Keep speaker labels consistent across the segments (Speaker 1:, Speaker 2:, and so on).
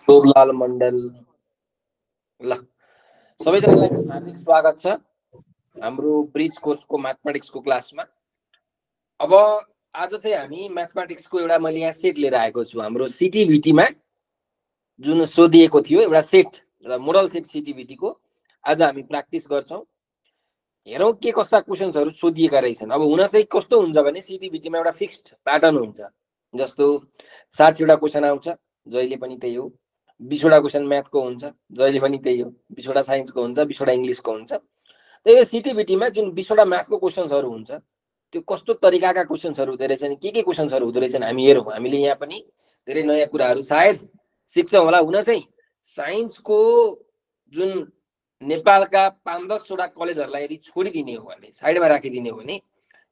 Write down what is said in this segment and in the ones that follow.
Speaker 1: शोभलाल मण्डल। ल सबैजनालाई हार्दिक स्वागत छ हाम्रो ब्रिज कोर्सको म्याथमेटिक्सको क्लासमा। अब आज चाहिँ हामी म्याथमेटिक्सको एउटा मैले यहाँ सेट लिएर आएको छु। हाम्रो सिटिभिटीमा जुन सोधिएको थियो एउटा सेट, एउटा मोडल सेट सिटिभिटीको आज हामी प्र्याक्टिस गर्छौँ। हेरौँ के कस्ता क्वेसन्सहरू सोधिएका रहेछन्। अब हुन चाहिँ कस्तो हुन्छ भने सिटिभिटीमा एउटा फिक्स्ड प्याटर्न हुन्छ, जस्तो 60वटा क्वेसन आउँछ, जहिले पनि त्यही हो। 20वटा क्वेसन म्याथको हुन्छ, जहिले पनि त्यही हो। 20वटा साइन्सको हुन्छ, 20वटा इङ्ग्लिसको हुन्छ। यो सिटिभिटीमा जुन 20वटा म्याथको क्वेसन्सहरू हुन्छ त्यो कस्तो तरिकाका क्वेसन्सहरू हुँदो रहेछन्, के क्वेसन्सहरू हुँदो रहेछन् हामी हेरौँ। हामीले यहाँ पनि धेरै नयाँ कुराहरू सायद सिक्छौँ होला। हुन चाहिँ साइन्सको जुन नेपालका 5-10वटा कलेजहरूलाई यदि छोडिदिने हो भने, साइडमा राखिदिने हो भने,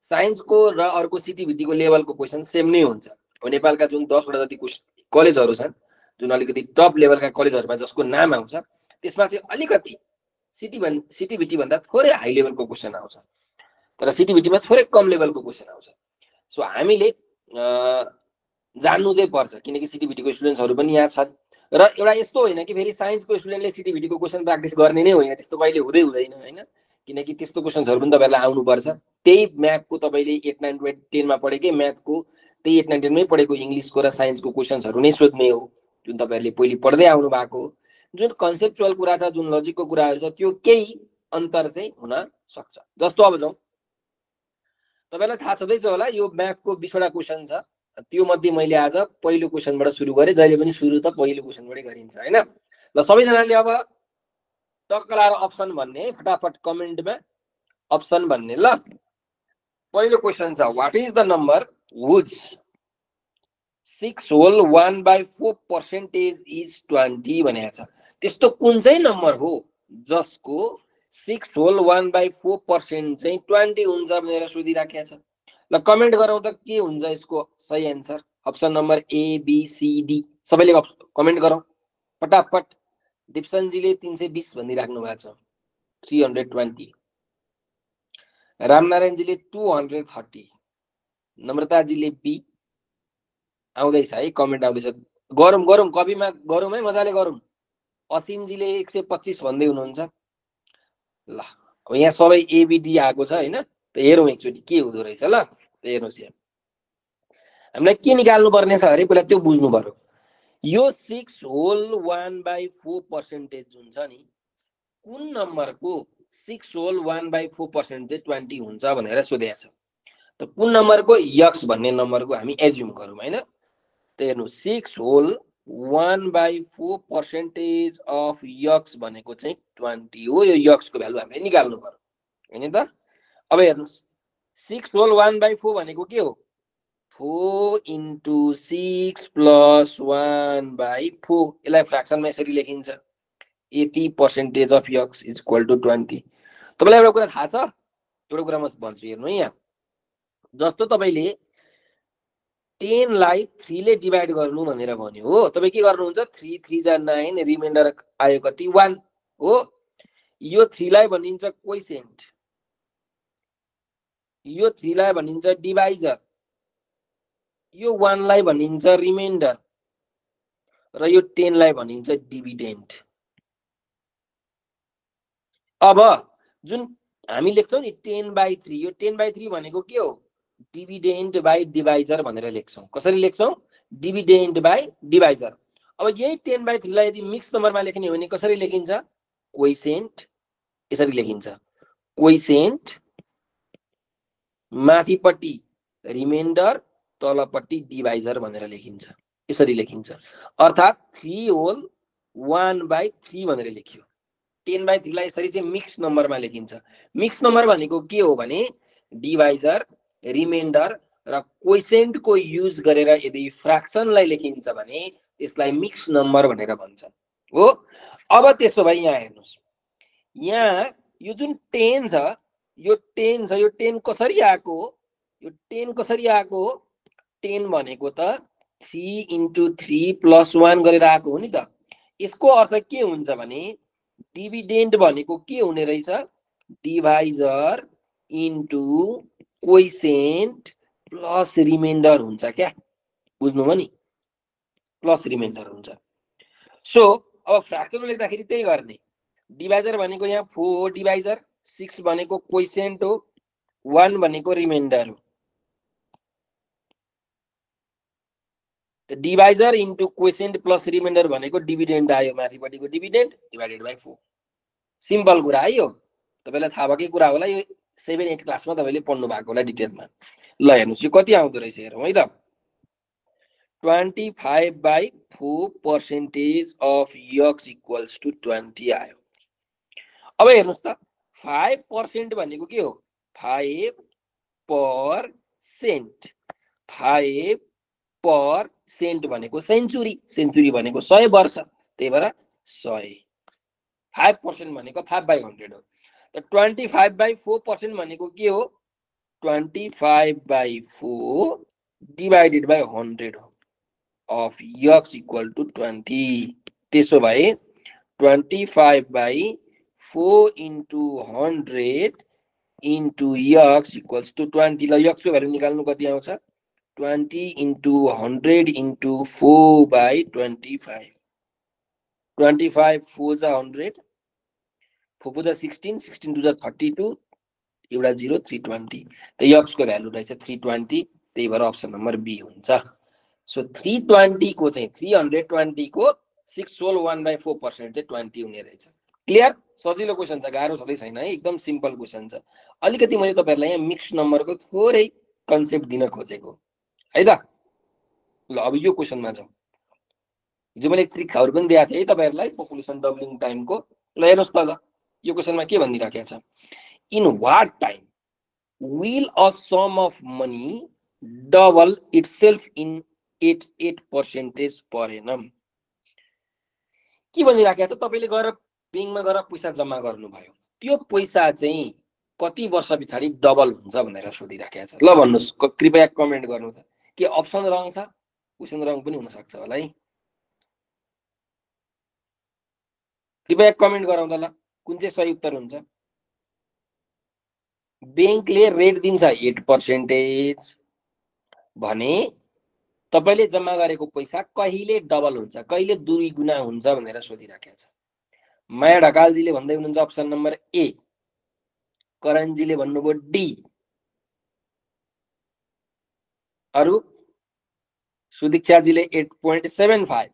Speaker 1: साइन्सको र अर्को सिटिभिटीको लेभलको क्वेसन सेम नै हुन्छ। अब नेपालका जुन 10वटा जति कलेजहरू छन्, जुन अलिकति टप लेभलका कलेजहरूमा जसको नाम आउँछ, त्यसमा चाहिँ अलिकति सिटिभिटी भन्दा थोरै हाई लेभलको क्वेसन आउँछ, तर सिटिभिटीमा थोरै कम लेभलको क्वेसन आउँछ। सो हामीले जान्नु चाहिँ पर्छ, किनकि सिटिभिटीको स्टुडेन्ट्सहरू पनि यहाँ छन्। र एउटा यस्तो होइन कि फेरि साइन्सको स्टुडेन्टले सिटिभिटीको क्वेसन प्र्याक्टिस गर्ने नै होइन, त्यस्तो कहिले हुँदैन होइन। किनकि त्यस्तो क्वेसन्सहरू पनि तपाईँहरूलाई आउनुपर्छ। त्यही म्याथको तपाईँले 8, 9, 10मा पढेकै म्याथको, त्यही 8, 9, 10मै पढेको इङ्ग्लिसको र साइन्सको क्वेसन्सहरू नै सोध्ने हो, जुन तपाईँहरूले पहिले पढ्दै आउनु भएको हो। जुन कन्सेप्चुअल कुरा छ, जुन लजिकको कुराहरू छ, त्यो केही अन्तर चाहिँ हुन सक्छ। जस्तो अब जाउँ, तपाईँलाई थाहा छँदैछ होला यो म्याथको 20वटा क्वेसन छ। त्यो मध्ये मैले आज पहिलो क्वेसनबाट सुरु गरेँ। जहिले पनि सुरु त पहिलो क्वेसनबाटै गरिन्छ होइन। ल सबैजनाले अब टक्क लाएर अप्सन भन्ने, फटाफट कमेन्टमा अप्सन भन्ने। ल पहिलो क्वेसन छ, what is the number whose 6 whole 1/4% is 20 भनेको छ। त्यस्तो कुन चाहिँ नम्बर हो जसको 6 होल 1/4% चाहिँ 20 हुन्छ भनेर सोधिराखेको छ। ल कमेन्ट गरौँ त के हुन्छ यसको सही answer. Option number A, B, C, D सबैले कमेन्ट गरौँ फटाफट। दिप्सनजीले 320 भनिराख्नु भएको छ, 320। रामनारायणजीले 230। नम्रताजीले बी। आउँदैछ है, कमेन्ट आउँदैछ। गरौँ कपीमा गरौँ है, मजाले गरौँ। असिमजीले 125 भन्दै हुनुहुन्छ। ल अब यहाँ सबै एबिडी आएको छ होइन, त हेरौँ एकचोटि के हुँदो रहेछ। ल हेर्नुहोस्, यहाँ हामीलाई के निकाल्नु पर्ने छ अरे, पहिला त्यो बुझ्नु पर्यो। यो 6 होल 1/4% जुन छ नि, कुन नम्बरको 6 होल 1/4% चाहिँ 20 हुन्छ भनेर सोधेको छ। त कुन नम्बरको, यक्स भन्ने नम्बरको हामी एज्युम गरौँ होइन। त हेर्नु 6 होल 1/4% अफ यक्स भनेको चाहिँ 20 हो। यो यक्सको भ्यालु हामीले निकाल्नु पर्यो होइन त। अब हेर्नुहोस् 6 होल 1/4 भनेको के हो, 4 × 6 + 1/4। यसलाई फ्र्याक्सनमा यसरी लेखिन्छ, 80% of x is equal to 20। तपाईँलाई एउटा कुरा थाहा छ, एउटा कुरा म भन्छु हेर्नु है। यहाँ जस्तो तपाईँले 10 लाई 3 ले डिभाइड गर्नु भनेर भन्यो हो, तपाईँ के गर्नुहुन्छ, 3 3 जा 9, रिमाइन्डर आयो कति, 1 हो। यो 3 लाई भनिन्छ क्वोसिएन्ट, यो 3 लाई भनिन्छ डिभाइजर, यो 1 लाई भनिन्छ रिमाइन्डर, र यो 10 लाई भनिन्छ डिभिडेन्ड। अब जुन हामी लेख्छौँ नि 10/3, यो 10/3 भनेको के हो, डिभिडेन्ड बाई डिभाइजर भनेर लेख्छौँ। कसरी लेख्छौँ, डिभिडेन्ड बाई डिभाइजर। अब यही 10/3 लाई यदि मिक्स नम्बरमा लेख्ने हो भने कसरी लेखिन्छ, क्वोसिएन्ट, यसरी लेखिन्छ, क्वोसिएन्ट माथिपट्टि रिमाइन्डर, तलपट्टि डिभाइजर भनेर लेखिन्छ, यसरी लेखिन्छ। अर्थात् 3 होल 1/3 भनेर लेखियो। 10/3 लाई यसरी चाहिँ मिक्स नम्बरमा लेखिन्छ। मिक्स नम्बर भनेको के हो भने डिभाइजर, रिमाइन्डर र क्वोसिएन्टको युज गरेर यदि फ्र्याक्सनलाई लेखिन्छ भने त्यसलाई मिक्स नम्बर भनेर भन्छ हो। अब त्यसो भए यहाँ हेर्नुहोस्, यहाँ यो जुन 10 छ, यो 10 छ, यो 10 कसरी आएको, यो 10 कसरी आएको, 10 भनेको त 3 × 3 + 1 गरेर आएको हो नि त। यसको अर्थ के हुन्छ भने डिभिडेन्ड भनेको के हुने रहेछ, डिभाइजर इन्टु क्वोसिएन्ट प्लस रिमाइन्डर हुन्छ क्या, बुझ्नुभयो नि, प्लस रिमाइन्डर हुन्छ। सो अब फ्र्याक्सन लेख्दाखेरि त्यही गर्ने डिभाइजर भनेको यहाँ 4 हो डिभाइजर 6 भनेको क्वोसिएन्ट हो 1 भनेको रिमाइन्डर हो डिभाइजर इन्टु क्वोसिएन्ट प्लस रिमाइन्डर भनेको डिभिडेन्ड आयो माथिपट्टिको डिभिडेन्ड डिभाइडेड बाइ 4 सिम्पल कुरा है यो तपाईलाई थाहा भएकै कुरा होला यो 7 8 क्लासमा तपाईले पढ्नु भएको होला डिटेलमा ल हेर्नुस् यो कति आउँदो रहेछ हेरौँ है त 25/4% of x equals to 20 आयो अब हेर्नुस् त 5% भनेको के हो 5% 5% भनेको सेन्चुरी सेन्चुरी भनेको 100 वर्ष त्यही भएर 100 5% भनेको 5/100 हो त 25/4% भनेको के हो 25/4 divided by 100 हो of x equal to 20 त्यसो भए 25/4 into 100 into x equals to 20 ल x को भ्यालु निकाल्नु कति आउँछ 20 into 100 into 4/25 25 4 जा 100 4 4 जा 16 16 2 जा 32 एउटा 0 320 त x को भ्यालु रहेछ 320 त्यही भएर अप्सन नम्बर बी हुन्छ सो 320 को चाहिँ 320 को 6 होल 1/4% चाहिँ 20 हुने रहेछ क्लियर सजिलो क्वेशन छ गाह्रो छँदै छैन है एकदम सिम्पल क्वेशन छ अलिकति मैले तपाईहरुलाई यहाँ मिक्स नम्बरको थोरै कन्सेप्ट दिन खोजेको है त ल अब यो क्वेशनमा जाउँ हिजो मैले ट्रिकहरु पनि दिएको थिए है तपाईहरुलाई पपुलेसन डबलिङ टाइमको ल हेर्नुस् त ल यो क्वेशनमा के भनिराखेको छ in what time will a sum of money double itself in 8% per annum के भनिराखेको छ तपाईले गएर बैंकमा गएर पैसा जम्मा गर्नुभयो त्यो पैसा चाहिँ कति वर्ष पछाडी डबल हुन्छ भनेर सोधिराखेको छ ल भन्नुस् कृपया कमेन्ट गर्नु त के अप्सन रङ छ क्वेशन रङ पनि हुन सक्छ होला है कृपया कमेन्ट गरौँ त ल कुन चाहिँ सही उत्तर हुन्छ बैंकले रेट दिन्छ 8% भने तपाईले जम्मा गरेको पैसा कहिले डबल हुन्छ कहिले दुई गुना हुन्छ भनेर सोधिराखेको छ माया ढकालजीले भन्दै हुनुहुन्छ अप्सन नम्बर ए करणजीले भन्नुभयो डी अरु सुदीक्षाजीले 8.75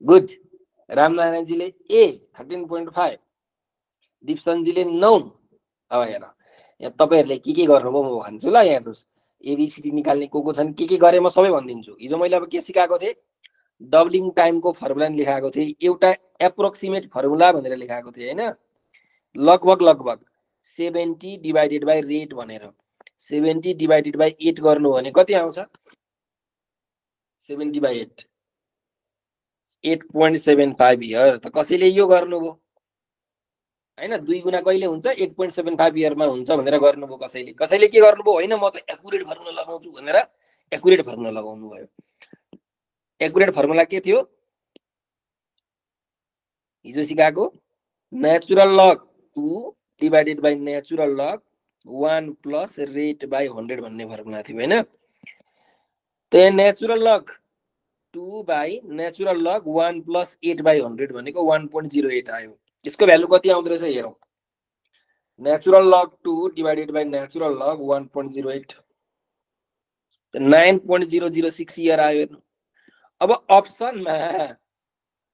Speaker 1: गुड रामनारायणजीले ए 13.5 दिपसनजीले 9 अब हेर यहाँ तपाईहरुले के गर्नुभयो म भन्छु ल हेर्नुस् एबीसीडी निकाल्ने को छन् के गरे म सबै भन्दिन्छु हिजो मैले अब के सिकाएको थिए डबलिङ टाइमको फर्मुला लेखाएको थिए एउटा एप्रोक्सिमेट फर्मुला भनेर लेखाएको थिए हैन लगभग 70 डिवाइडेड बाइ रेट भनेर 70 डिवाइडेड बाइ 8 गर्नु भने कति आउँछ 70/8 8.75 इयर त कसैले यो गर्नुभयो हैन दुई गुना कहिले हुन्छ 8.75 इयरमा हुन्छ भनेर गर्नुभयो कसैले के गर्नुभयो हैन म त एक्युरेट फर्मुला लगाउँछु भनेर एक्युरेट फर्मुला लगाउनु भयो एक्युरेट फर्मुला के थियो हिजो सिकाएको natural log 2 divided by natural log 1 plus rate by 100 भन्ने फर्मुला थियो हैन त natural log 2 by natural log 1 plus 8 by 100 भनेको 1.08 आयो यसको भ्यालु कति आउँदो रहेछ हेरौं natural log 2 divided by natural log 1.08 9.006 year आयो हेर्नु अब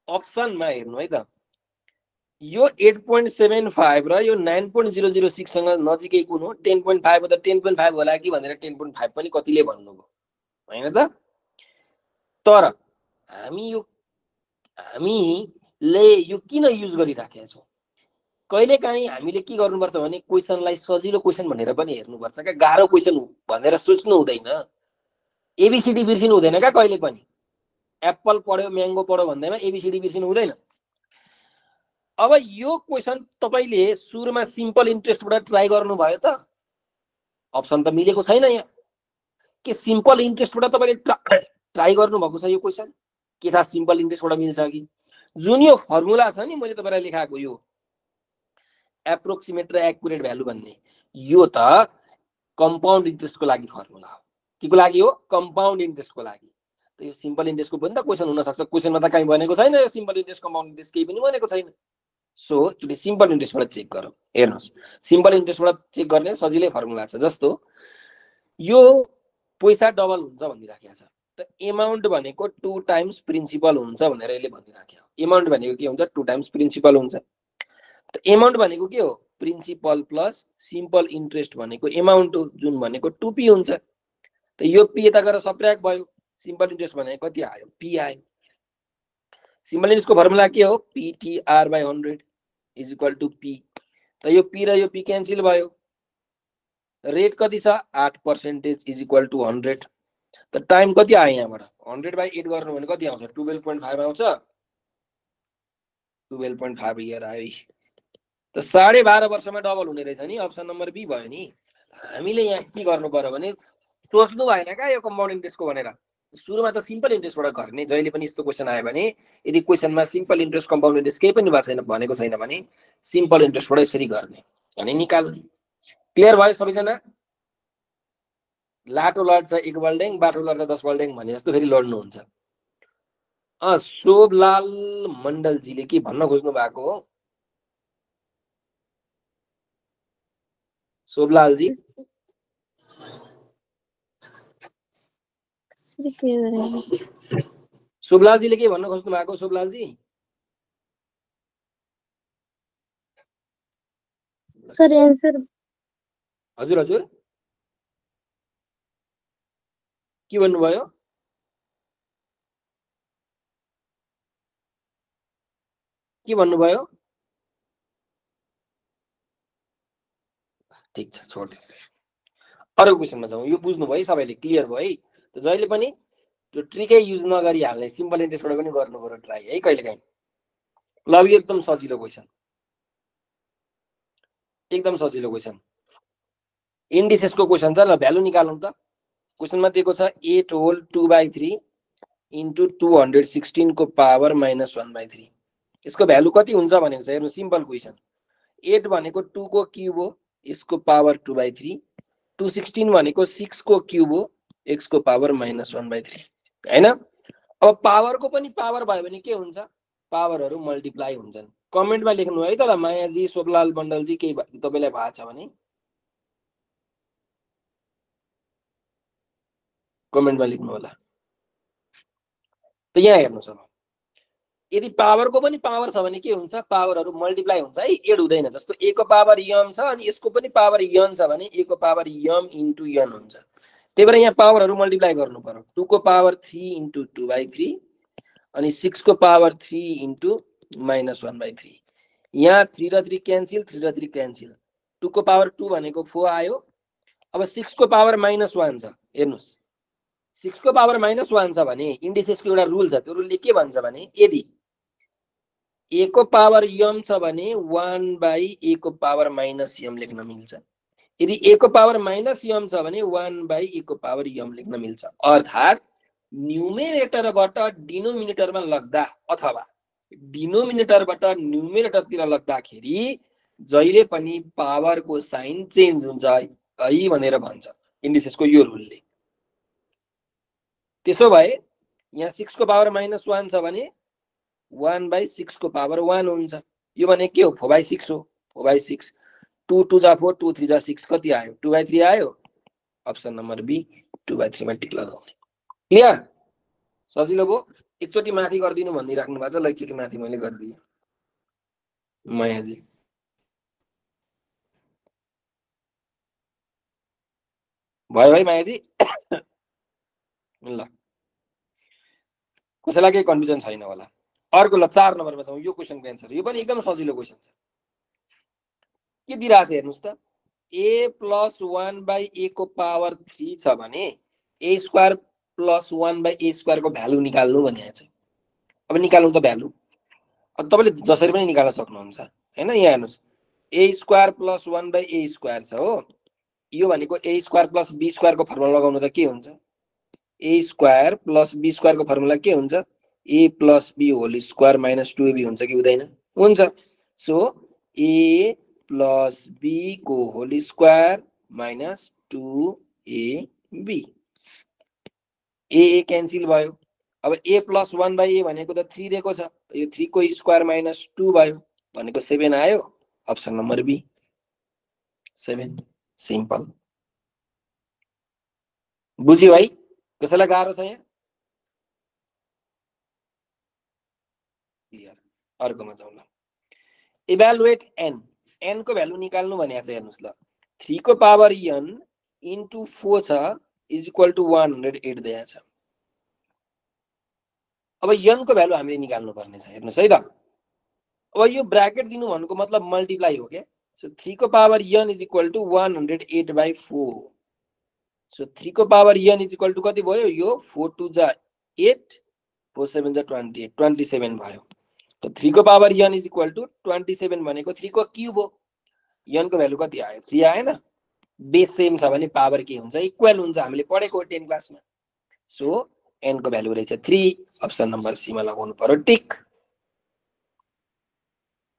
Speaker 1: अप्सनमा हेर्नु है त यो 8.75 र यो 9.006 सँग नजिकै कुन हो 10.5 हो त 10.5 होला कि भनेर 10.5 पनि कतिले भन्नुभयो हैन त तर हामीले यो किन युज गरिराखेका छौं कहिलेकाहीँ हामीले के गर्नुपर्छ भने क्वेशनलाई सजिलो क्वेशन भनेर पनि हेर्नुपर्छ क्या गाह्रो क्वेशन भनेर सोच्नु हुँदैन एबीसीडी बिर्सिनु हुँदैन क्या कहिले पनि एप्पल पढ्यो म्याङ्गो पढ्यो भन्दैमा एबीसीडी बिर्सिनु हुँदैन अब यो क्वेशन तपाईले सुरुमा सिम्पल इन्ट्रेस्टबाट ट्राई गर्नु भयो त अप्सन त मिलेको छैन यहाँ के सिम्पल इन्ट्रेस्टबाट तपाईले ट्राई गर्नु भएको छ यो क्वेशन के थाहा सिम्पल इन्ट्रेस्टबाट मिल्छ कि जुन यो फर्मुला छ नि मैले तपाईलाई लेखाएको यो एप्रोक्सिमेट र एक्युरेट भ्यालु भन्ने यो त कम्पाउन्ड इन्ट्रेस्टको लागि फर्मुला हो केको लागि हो कम्पाउन्ड इन्ट्रेस्टको लागि त यो सिम्पल इन्ट्रेस्टको पनि त क्वेसन हुन सक्छ क्वेसनमा त कहीँ भनेको छैन यो सिम्पल इन्ट्रेस्ट कम्पाउन्ड इन्ट्रेस्ट केही पनि भनेको छैन सो एकचोटि सिम्पल इन्ट्रेस्टबाट चेक गरौँ हेर्नुहोस् सिम्पल इन्ट्रेस्टबाट चेक गर्ने सजिलै फर्मुला छ जस्तो यो पैसा डबल हुन्छ भनिराखेको छ त एमाउन्ट भनेको 2 टाइम्स प्रिन्सिपल हुन्छ भनेर यसले भनिराख्यो एमाउन्ट भनेको के हुन्छ 2 टाइम्स प्रिन्सिपल हुन्छ त एमाउन्ट भनेको के हो प्रिन्सिपल प्लस सिम्पल इन्ट्रेस्ट भनेको एमाउन्ट हो जुन भनेको 2p हुन्छ त यो p यता गएर सबट्र्याक्ट भयो सिम्पल इन्ट्रेस्ट भनेको कति आयो p आयो सिम्पल इन्ट्रेस्टको फर्मुला के हो ptr/100 is equal to p त यो p र यो p क्यान्सल भयो रेट कति छ 8% इज इक्वल टु 100 त टाइम कति आयो यहाँबाट 100/8 गर्नु भने कति आउँछ 12.5 आउँछ 12.5 इयर आयो त 12.5 वर्षमा डबल हुने रहेछ नि अप्सन नम्बर बी भयो नि हामीले यहाँ के गर्नु पर्यो भने सोच्नु भएन क्या यो कम्पाउन्ड इन्ट्रेस्टको भनेर सुरुमा त सिम्पल इन्ट्रेस्टबाट गर्ने जहिले पनि यस्तो क्वेसन आयो भने यदि क्वेसनमा सिम्पल इन्ट्रेस्ट कम्पाउन्ड इन्ट्रेस्ट केही पनि भएको छैन भनेको छैन भने सिम्पल इन्ट्रेस्टबाट यसरी गर्ने अनि निकाल्ने क्लियर भयो सबैजना लाटो लड्छ 1 बल्डेङ बाटो लड्छ 10 बल्डेङ भने जस्तो फेरि लड्नुहुन्छ शोभलाल मण्डलजीले के भन्न खोज्नु भएको हो शोभलालजी शोभलालजीले के भन्न खोज्नु भएको शोभलालजी
Speaker 2: सर आन्सर
Speaker 1: हजुर हजुर के भन्नुभयो के भन्नुभयो ठीक छ छोड अरु क्वेसनमा जाउँ यो बुझ्नु भयो सबैले क्लियर भयो है त जहिले पनि त्यो ट्रिकै युज नगरी हाल्ने सिम्पल इन्ट्रेस्टबाट पनि गर्नु पर्यो ट्राई है कहिलेकाहीँ ल यो एकदम सजिलो क्वेसन इन्डिसेसको क्वेसन छ ल भ्यालु निकालौँ त क्वेसनमा दिएको छ 8 होल 2/3 इन्टु 216 को पावर -1/3 यसको भ्यालु कति हुन्छ भनेको छ हेर्नु सिम्पल क्वेसन 8 भनेको 2 को क्युब हो यसको पावर 2/3 216 भनेको 6 को क्युब हो x को पावर -1/3 हैन अब पावरको पनि पावर भयो भने के हुन्छ पावरहरु मल्टिप्लाई हुन्छन् कमेन्टमा लेख्नु है त मायाजी शोभलाल मण्डलजी के तपाईलाई थाहा छ भने कमेन्टमा लेख्नु होला त यहाँ हेर्नुस् अब यदि पावरको पनि पावर छ भने के हुन्छ पावरहरु मल्टिप्लाई हुन्छ है एड हुँदैन जस्तो a को पावर m छ अनि यसको पनि पावर n छ भने a को पावर m इन्टु n हुन्छ त्यही भएर यहाँ पावरहरु मल्टिप्लाई गर्नु पर्यो 2 को पावर 3 इन्टु 2/3 अनि 6 को पावर 3 इन्टु -1/3 यहाँ 3 र 3 क्यान्सल 3 र 3 क्यान्सल 2 को पावर 2 भनेको 4 आयो अब 6 को पावर -1 छ हेर्नुस् 6 को पावर -1 छ भने इन्डिसेसको एउटा रुल छ त्यो रुलले के भन्छ भने यदि a को पावर m छ भने 1/a को पावर -m लेख्न मिल्छ यदि a को पावर -m छ भने 1/a को पावर m लेख्न मिल्छ अर्थात् न्युमेरेटरबाट डिनोमिनेटरमा लग्दा अथवा डिनोमिनेटरबाट न्युमेरेटरतिर लग्दाखेरि जहिले पनि पावरको साइन चेन्ज हुन्छ है भनेर भन्छ इन्डिसेसको यो रुलले त्यसो भए यहाँ 6 को पावर -1 छ भने 1/6 को पावर 1 हुन्छ यो भने के हो 4/6 हो 4/6 2 2 जा 4 2 3 जा 6 कति आयो 2/3 आयो अप्सन नम्बर बी 2/3 मा टिक लगाउने क्लियर सजिलो भयो एकचोटी माथि गर्दिनु भनिराख्नु भएको छ ल एकचोटी माथि मैले गर्दिए मायाजी भयो भाइ मायाजी ल कसैलाई केही कन्फ्युजन छैन होला अर्को ल 4 नम्बरमा जाउँ यो क्वेशनको एन्सर यो पनि एकदम सजिलो क्वेशन छ के दिइराछ हेर्नुस् त a + 1/a को पावर 3 छ भने a स्क्वायर + 1/a² को भ्यालु निकाल्नु भनेको छ अब निकाल्नु त भ्यालु अब तपाईले जसरी पनि निकाल्न सक्नुहुन्छ हैन यहाँ हेर्नुस् a स्क्वायर + 1/a² छ हो यो भनेको a स्क्वायर + b² को फर्मुला लगाउनु त के हुन्छ a स्क्वायर + b² को फर्मुला के हुन्छ a + b whole square - 2ab हुन्छ कि हुँदैन हुन्छ सो a + b को whole square - 2ab a cancel भयो अब a + 1/a भनेको त 3 दिएको छ, यो 3 को स्क्वायर माइनस 2 भयो भनेको 7 आयो। Option number B 7। सिम्पल। बुझ्यो भाइ? कसैलाई गाह्रो छ यहाँ? क्लियर। अर्कोमा जाउँ ल। इभ्यालुएट n, n को भ्यालु निकाल्नु भनेको छ। हेर्नुस् ल, 3 को पावर n इन्टु 4 छ इज इक्वल टु 108 दिएको छ। अब n को भ्यालु हामीले निकाल्नु पर्ने छ। हेर्नुस् है त, अब यो ब्राकेट दिनु भन्नुको मतलब मल्टिप्लाई हो के। सो 3 को power n is equal to 108/4। So 3 को power n is equal to कति भयो? यो 4 2 जा 8, 4 7 जा 28, 27 भयो। तो 3 को power n is equal to 27 भनेको 3 को क्यूब हो। n को भ्यालु कति आयो? 3 आएन? बेस सेम छ भने पावर के हुन्छ? इक्वल हुन्छ। हामीले पढेको 10 क्लासमा। सो n को भ्यालु रहेछ 3। अप्सन नम्बर सी मा लगाउनु पर्यो टिक।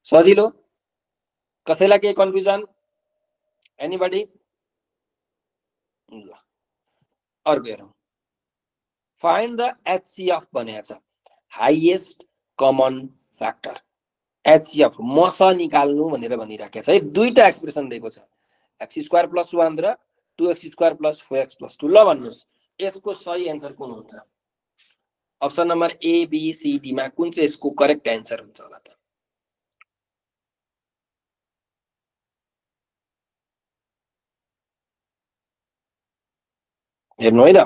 Speaker 1: सजिलो? कसैलाई केही कन्फ्युजन? एनीबडी? ल अर्को हेरौँ। फाइन्ड द HCF भनेको छ, हाइएस्ट कमन फ्याक्टर। HCF मस निकाल्नु भनेर भनिराखेको छ है। दुईटा एक्सप्रेसन दिएको छ, x² + 1 र 2x² + 4x + 2। ल भन्नुस् यसको सही एन्सर कुन हुन्छ? Option number A B C D मा कुन चाहिँ यसको करेक्ट एन्सर हुन्छ होला त? हेर्नु है त,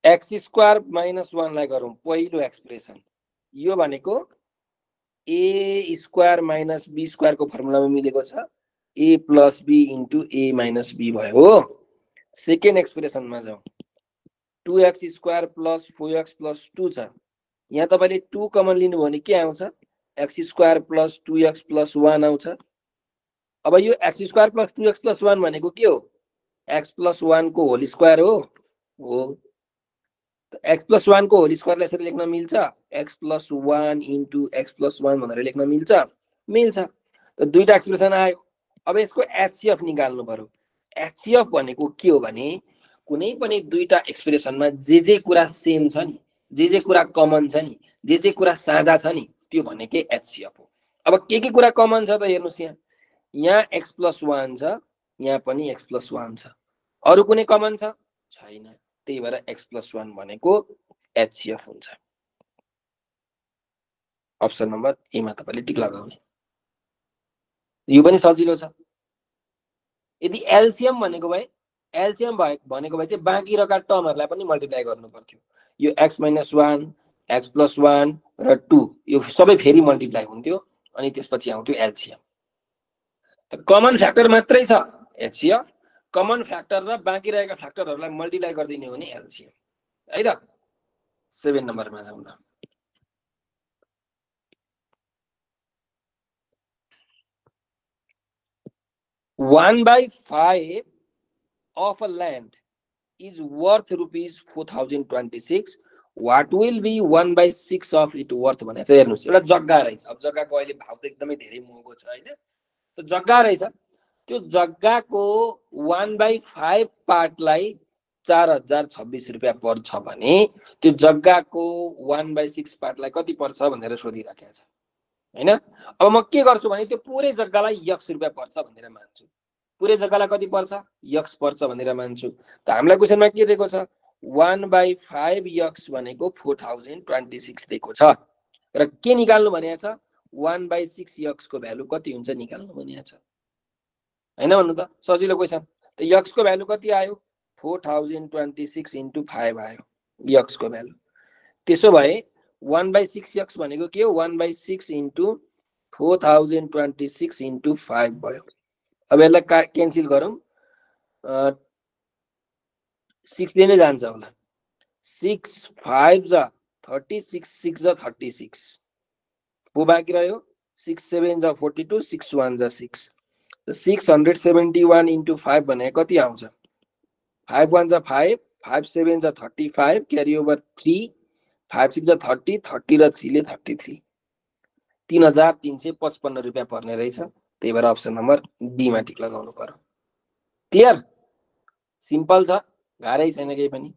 Speaker 1: x² - 1 लाई गरौँ पहिलो एक्सप्रेसन। यो भनेको a² - b² को फर्मुलामा मिलेको छ, a + b * a - b भयो। सेकेन्ड एक्सप्रेसनमा जाउँ। 2x² + 4x + 2 छ। यहाँ तपाईले 2 कमन लिनु भने के आउँछ? x² + 2x + 1 आउँछ। अब यो x² + 2x + 1 भनेको के हो? x + 1 को होल स्क्वायर हो। x + 1 को होल स्क्वायर यसरी लेख्न मिल्छ? x + 1 * x + 1 भनेर लेख्न मिल्छ? मिल्छ। त दुईटा एक्सप्रेसन आयो। अब यसको HCF निकाल्नु पर्यो। HCF भनेको के हो भने कुनै पनि दुईटा एक्सप्रेसनमा जे कुरा सेम छ नि, जे कुरा कमन छ नि, जे कुरा साझा छ नि, त्यो भनेकै HCF हो। अब के कुरा कमन छ त हेर्नुस्, यहाँ x + 1 छ, यहाँ पनि x + 1 छ। अरु कुनै कमन छ? छैन। त्यही भएर x + 1 भनेको HCF हुन्छ। अप्सन नम्बर ए मा तपाईले टिक लगाउने। यो पनि सजिलो छ। यदि एलसीएम भनेको भए चाहिँ बाँकी रका टर्महरुलाई पनि मल्टिप्लाई गर्नु पर्थ्यो। यो x - 1, x + 1 र 2 यो सबै फेरि मल्टिप्लाई हुन्थ्यो अनि त्यसपछि आउँथ्यो एलसीएम। त कमन फ्याक्टर मात्रै छ HCF, कमन फ्याक्टर र बाँकी रहेका फ्याक्टरहरुलाई मल्टिप्लाई गर्दिने हो भने एलसीएम है त। 7 नम्बरमा जाउँ न। One by 5 of a land is worth rupees 4026. What will be 1/6 of it worth? भने चाहिँ हेर्नुस्, एउटा जग्गा रहेछ। अब जग्गाको अहिले भाव त एकदमै धेरै महँगो छ हैन? त जग्गा रहेछ। त्यो जग्गाको 1/5 पार्टलाई 4026 रुपैयाँ पर्छ भने त्यो जग्गाको 1/6 पार्टलाई कति पर्छ भनेर सोधिराखेको छ हैन? अब म के गर्छु भने त्यो पुरै जग्गालाई x रुपैयाँ पर्छ भनेर मान्छु। पुरै जग्गालाई कति पर्छ? x पर्छ भनेर मान्छु। त हामीलाई क्वेशनमा के दिएको छ? 1/5 x भनेको 4026 दिएको छ र के निकाल्नु भनेको छ? 1/6 x को भ्यालु कति हुन्छ निकाल्नु भनेको छ हैन? भन्नु त सजिलो क्वेशन। त x को भ्यालु कति आयो? 4026 * 5 आयो x को भ्यालु। त्यसो भए 1/6 x भनेको के हो? 1/6 * 4026 * 5 भयो। अब यसलाई क्यान्सल गरौँ। 6 ले नै जान्छ होला। 6 5 जा 36, 6 जा 36, 4 बाँकी रह्यो। 6 7 जा 42, 6 1 जा 6। 671 * 5 भने कति आउँछ? 5 1 जा 5, 5 7 जा 35, क्यारी ओभर 3, 5 6 जा 30, 30 र 3 ले 33, 3355 रुपैयाँ पर्ने रहेछ। त्यही भएर अप्सन नम्बर बी मा टिक लगाउनु पर्यो। क्लियर? सिम्पल छ, गाह्रै छैन केही पनि।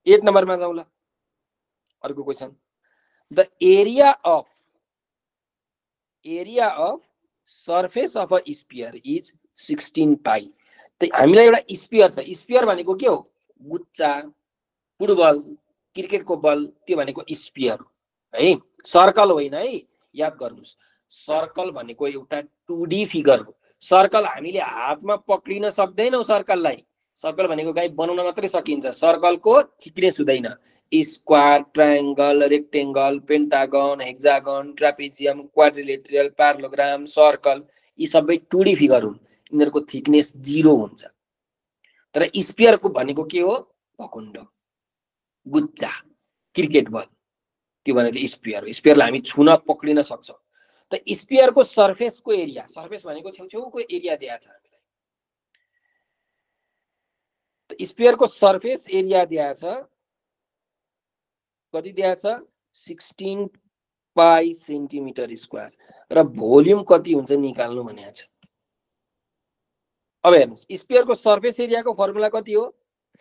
Speaker 1: 8 नम्बरमा जाउँ ल। अर्को question, the area of surface of a sphere is 16 पाई। त हामीलाई एउटा स्फियर छ, स्फियर भनेको के हो? गुच्चा, फुटबल, क्रिकेटको बल, त्यो भनेको स्फियर है, सर्कल होइन है, याद गर्नुस्। सर्कल भनेको एउटा 2D फिगर हो। सर्कल हामीले हातमा पक्रिन सक्दैनौँ सर्कललाई। सर्कल भनेको गाई बनाउन मात्रै सकिन्छ, सर्कलको थिकनेस हुँदैन। Square, triangle, rectangle, pentagon, hexagon, trapezium, quadrilateral, parallelogram, circle, यी सबै 2D फिगर हुन्। यिनीहरूको थिकनेस 0 हुन्छ। तर स्फियरको भनेको के हो? भकुण्ड, गुच्चा, क्रिकेट बल, त्यो भनेको स्फियर हो। स्फियरलाई हामी छुन पक्रिन सक्छौँ। त स्फियरको सर्फेसको एरिया, सर्फेस भनेको छेउछेउको एरिया दिएको छ हामीलाई। त स्फियरको सर्फेस एरिया दिएको छ, कति दिएको छ? 16 पाई सेन्टिमिटर स्क्वायर। र भोल्युम कति हुन्छ निकाल्नु भनेको छ। अब हेर्नुस्, स्फियरको सर्फेस एरियाको फर्मुला कति हो?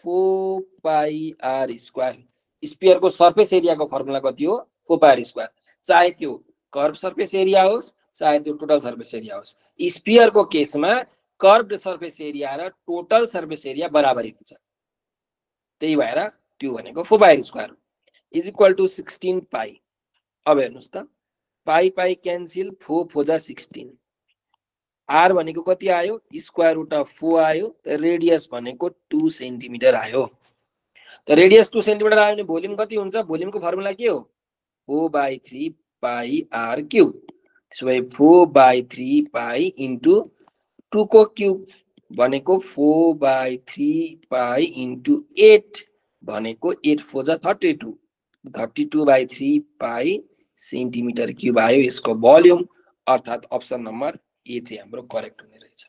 Speaker 1: 4 पाई आर स्क्वायर। स्फियरको सर्फेस एरियाको फर्मुला कति हो? 4 पाई आर स्क्वायर। चाहे त्यो कर्व सर्फेस एरिया होस्, चाहे त्यो टोटल सर्फेस एरिया होस्। स्फियरको केसमा कर्व्ड सर्फेस एरिया र टोटल सर्फेस एरिया बराबरी हुन्छ। त्यही भएर त्यो भनेको 4 pi r square is equal to 16 pi. अब हेर्नुस् त, पाई पाई क्यान्सिल, 4 4 जा 16। आर भनेको कति आयो? स्क्वायर रुट अफ 4 आयो। त रेडियस भनेको 2 सेन्टिमिटर आयो। त रेडियस 2 सेन्टिमिटर आयो भने भोल्युम कति हुन्छ? भोल्युमको फर्मुला के हो? 4/3 पाई आर क्यूब। त्यसो भए 4/3 पाई इन्टु 2 को क्यूब भनेको 4/3 पाई इन्टु 8 भनेको 8 4 जा 32। 32/3 पाई सेन्टिमिटर क्यूब आयो यसको भोल्युम। अर्थात् अप्सन नम्बर ए चाहिँ हाम्रो करेक्ट हुने रहेछ।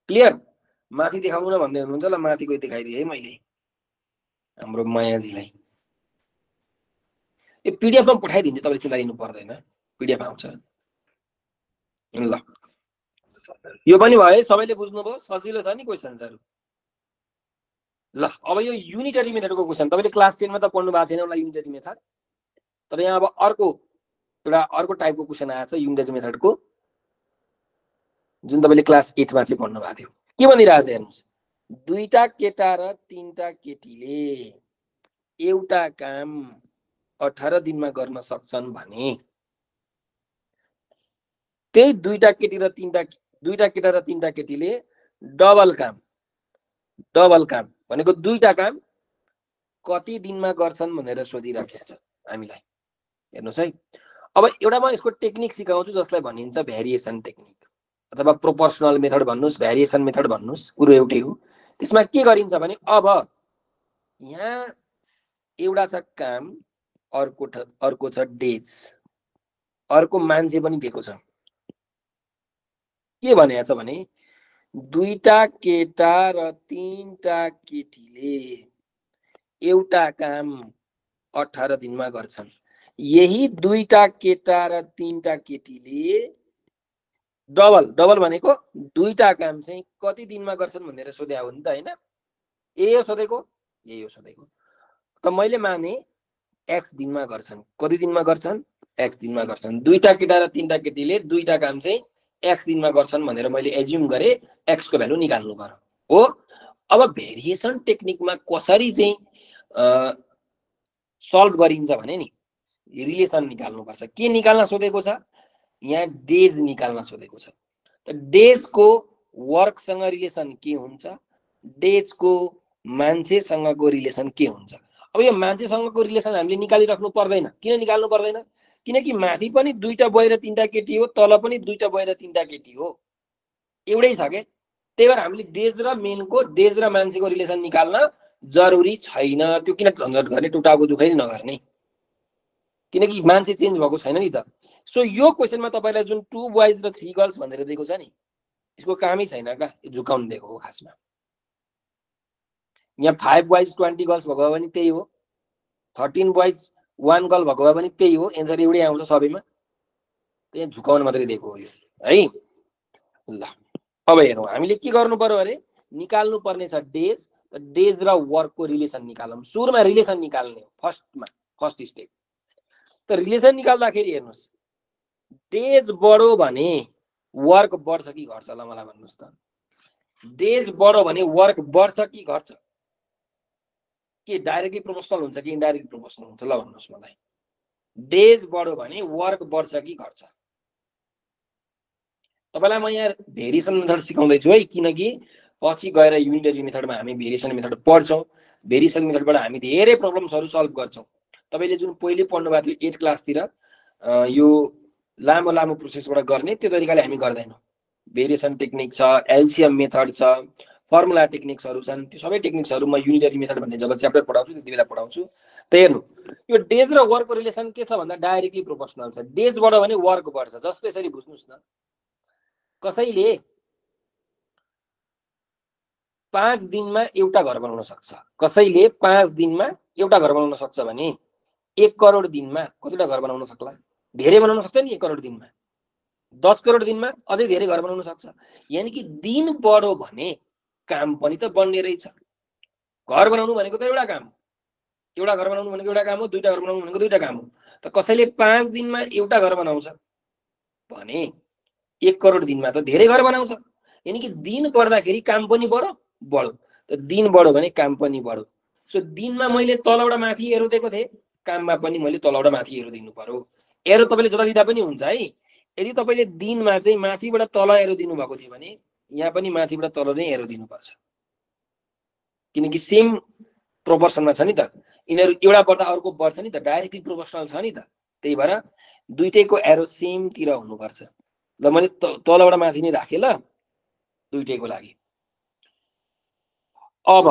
Speaker 1: क्लियर? माथि देखाउनु न भन्दै हुनुहुन्छ, ल माथि कोही देखाइदिए है मैले, हाम्रो मायाजीलाई। यो पिडिएफमा पठाइदिन्छु, तपाईँले चिन्ता लिनु पर्दैन, पिडिएफ आउँछ। ल यो पनि भयो है, सबैले बुझ्नुभयो? सजिलो छ नि क्वेसन्सहरु। ल अब यो युनिटरी मेथडको क्वेसन तपाईँले क्लास 10 मा त पढ्नु भएको थिएन होला युनिटरी मेथड। तर यहाँ अब अर्को टाइपको क्वेसन आएछ युनिटरी मेथडको, जुन तपाईँले क्लास 8 मा चाहिँ पढ्नु भएको थियो। के भनिरहेछ हेर्नुस्, दुईटा केटा र तीनटा केटीले एउटा काम 18 दिनमा गर्न सक्छन् भने त्यही दुईटा केटा र तीनटा केटीले डबल काम भनेको दुईटा काम कति दिनमा गर्छन् भनेर सोधिराखेको छ हामीलाई। हेर्नुस् है, अब एउटा म यसको टेक्निक सिकाउँछु जसलाई भनिन्छ भेरिएसन टेक्निक अथवा प्रोपोर्सनल मेथड भन्नुस्, भेरिएसन मेथड भन्नुस्, कुरो एउटै हो। त्यसमा के गरिन्छ भने अब यहाँ एउटा छ काम, अर्को छ डेज, अर्को मान्छे पनि दिएको छ। के भनेको छ भने दुईटा केटा र तीनटा केटीले एउटा काम 18 दिनमा गर्छन्। यही दुईटा केटा र तीनटा केटीले डबल भनेको दुईटा काम चाहिँ कति दिनमा गर्छन् भनेर सोधे हो नि त, हैन? यही हो सोधेको, यही हो सोधेको। त मैले माने एक्स दिनमा गर्छन्। कति दिनमा गर्छन्? एक्स दिनमा गर्छन्। दुईटा केटा र तीनटा केटीले दुईटा काम चाहिँ एक्स दिनमा गर्छन् भनेर मैले एज्युम गरे, एक्स को भ्यालु निकाल्नु पर्यो हो। अब भेरिएसन टेक्निकमा कसरी चाहिँ सल्भ गरिन्छ भने नि रिलेसन निकाल्नु पर्छ। के निकाल्न सोधेको छ? यहाँ डेज निकाल्न सोधेको छ। त डेजको वर्कसँग रिलेसन के हुन्छ, डेजको मान्छेसँगको रिलेसन के हुन्छ। अब यो मान्छेसँगको रिलेसन हामीले निकालिराख्नु पर्दैन। किन निकाल्नु पर्दैन? किनकि माथि पनि दुईटा बोय र तीनटा केटी हो, तल पनि दुईटा बोय र तीनटा केटी हो, एउटै छ के। त्यही भएर हामीले डेज र मान्छेको रिलेसन निकाल्न जरुरी छैन। त्यो किन झन्झट गर्ने, टुटाको दुखै नगर्ने, किनकि मान्छे चेन्ज भएको छैन नि त। सो यो क्वेसनमा तपाईलाई जुन 2 बोइज र 3 गर्ल्स भनेर दिएको छ नि, यसको कामै छैन का, झुकाउन दिएको हो खासमा। यहाँ 5 बोइज 20 गर्ल्स भएको भए पनि त्यही हो, 13 बोइज 1 गर्ल भएको भए पनि त्यही हो, एन्सर एउटै आउँछ सबैमा। त्यही झुकाउन मात्रै दिएको हो यो है। ल अब हेरौँ हामीले के गर्नु पर्यो अरे, निकाल्नु पर्ने छ डेज डेज र वर्कको रिलेसन निकालौँ। सुरुमा रिलेसन निकाल्ने हो, फर्स्ट स्टेप। त रिलेसन निकाल्दाखेरि हेर्नुहोस्, डेज बढो भने वर्क बढ्छ कि घट्छ? ल मलाई भन्नुहोस् त। डेज बढो भने वर्क बढ्छ कि घट्छ? के डाइरेक्टली प्रोपोर्सनल हुन्छ कि इन्डाइरेक्टली प्रोपोर्सनल हुन्छ? ल भन्नुहोस् मलाई। डेज बढो भने वर्क बढ्छ कि घट्छ? तपाईलाई म यहाँ भेरिएसन मेथड सिकाउँदैछु है, किनकि पछि गएर युनिटरी मेथडमा हामी भेरिएसन मेथड पढ्छौँ। भेरिएसन मेथडबाट हामी धेरै प्रब्लम्सहरू सल्भ गर्छौँ। तपाईँले जुन पहिले पढ्नु भएको थियो 8 क्लासतिर यो लामो लामो प्रोसेसबाट गर्ने, त्यो तरिकाले हामी गर्दैनौँ। भेरिएसन टेक्निक छ, एलसिएम मेथड छ, फर्मुला टेक्निक्सहरू छन्। त्यो सबै टेक्निक्सहरू म युनिटरी मेथड भन्ने जब च्याप्टर पढाउँछु त्यति बेला पढाउँछु। त हेर्नु, यो डेज र वर्कको रिलेसन के छ भन्दा डाइरेक्टली प्रोपोर्सनल छ। डेज बढ्यो भने वर्क बढ्छ। जस्तो यसरी बुझ्नुहोस् न, कसैले 5 दिनमा एउटा घर बनाउन सक्छ। कसैले 5 दिनमा एउटा घर बनाउन सक्छ भने 1 करोड दिनमा कतिवटा घर बनाउन सक्ला? धेरै बनाउन सक्छ नि। 1 करोड दिनमा 10 करोड दिनमा अझै धेरै घर बनाउन सक्छ। यानी कि दिन बढ्यो भने काम पनि त बढ्ने रहेछ। घर बनाउनु भनेको त एउटा काम हो, एउटा घर बनाउनु भनेको एउटा काम हो, दुईटा घर बनाउनु भनेको दुईटा काम हो। त कसैले 5 दिनमा एउटा घर बनाउँछ भने 1 करोड दिनमा त धेरै घर बनाउँछ। यानी कि दिन बढ्दाखेरि काम पनि बढ्यो। त दिन बढ्यो भने काम पनि बढ्यो। सो दिनमा मैले तलबाट माथि एरो दिएको थिएँ, काममा पनि मैले तलबाट माथि एरो दिनु पर्यो। एरो तपाईँले जता दिँदा पनि हुन्छ है। यदि तपाईँले दिनमा चाहिँ माथिबाट तल एरो दिनुभएको थियो भने यहाँ पनि माथिबाट तल नै एरो दिनुपर्छ, किनकि सेम प्रोपोर्सनमा छ नि त। यिनीहरू एउटा बढ्दा अर्को बढ्छ नि त, डाइरेक्टली प्रोपोर्सनल छ नि त। त्यही भएर दुईटैको एरो सेमतिर हुनुपर्छ। ल मैले तलबाट माथि नै राखेँ ल दुईटैको लागि। अब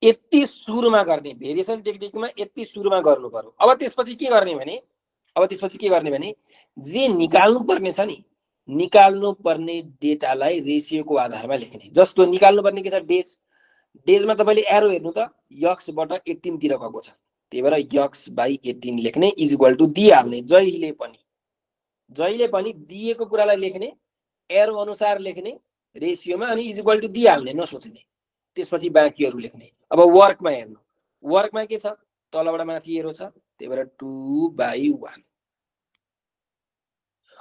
Speaker 1: यति सुरुमा गर्ने भेरिएसन टेक्निकमा यति सुरुमा गर्नु पर्यो। अब त्यसपछि के गर्ने भने जे निकाल्नु पर्ने छ नि, निकाल्नु पर्ने डेटालाई रेसियोको आधारमा लेख्ने। जस्तो निकाल्नु पर्ने के छ? डेजमा तपाईँले एरो हेर्नु त, यक्सबाट 18 तिर गएको छ। त्यही भएर x/18 लेख्ने इज इक्वल टु दिइहाल्ने। जहिले पनि दिएको कुरालाई लेख्ने, एरो अनुसार लेख्ने रेसियोमा, अनि इज इक्वल टु दिइहाल्ने, नसोच्ने। त्यसपछि बाँकीहरू लेख्ने। अब वर्कमा हेर्नु, वर्कमा के छ? तलबाट माथि एरो छ, त्यही भएर 2/1।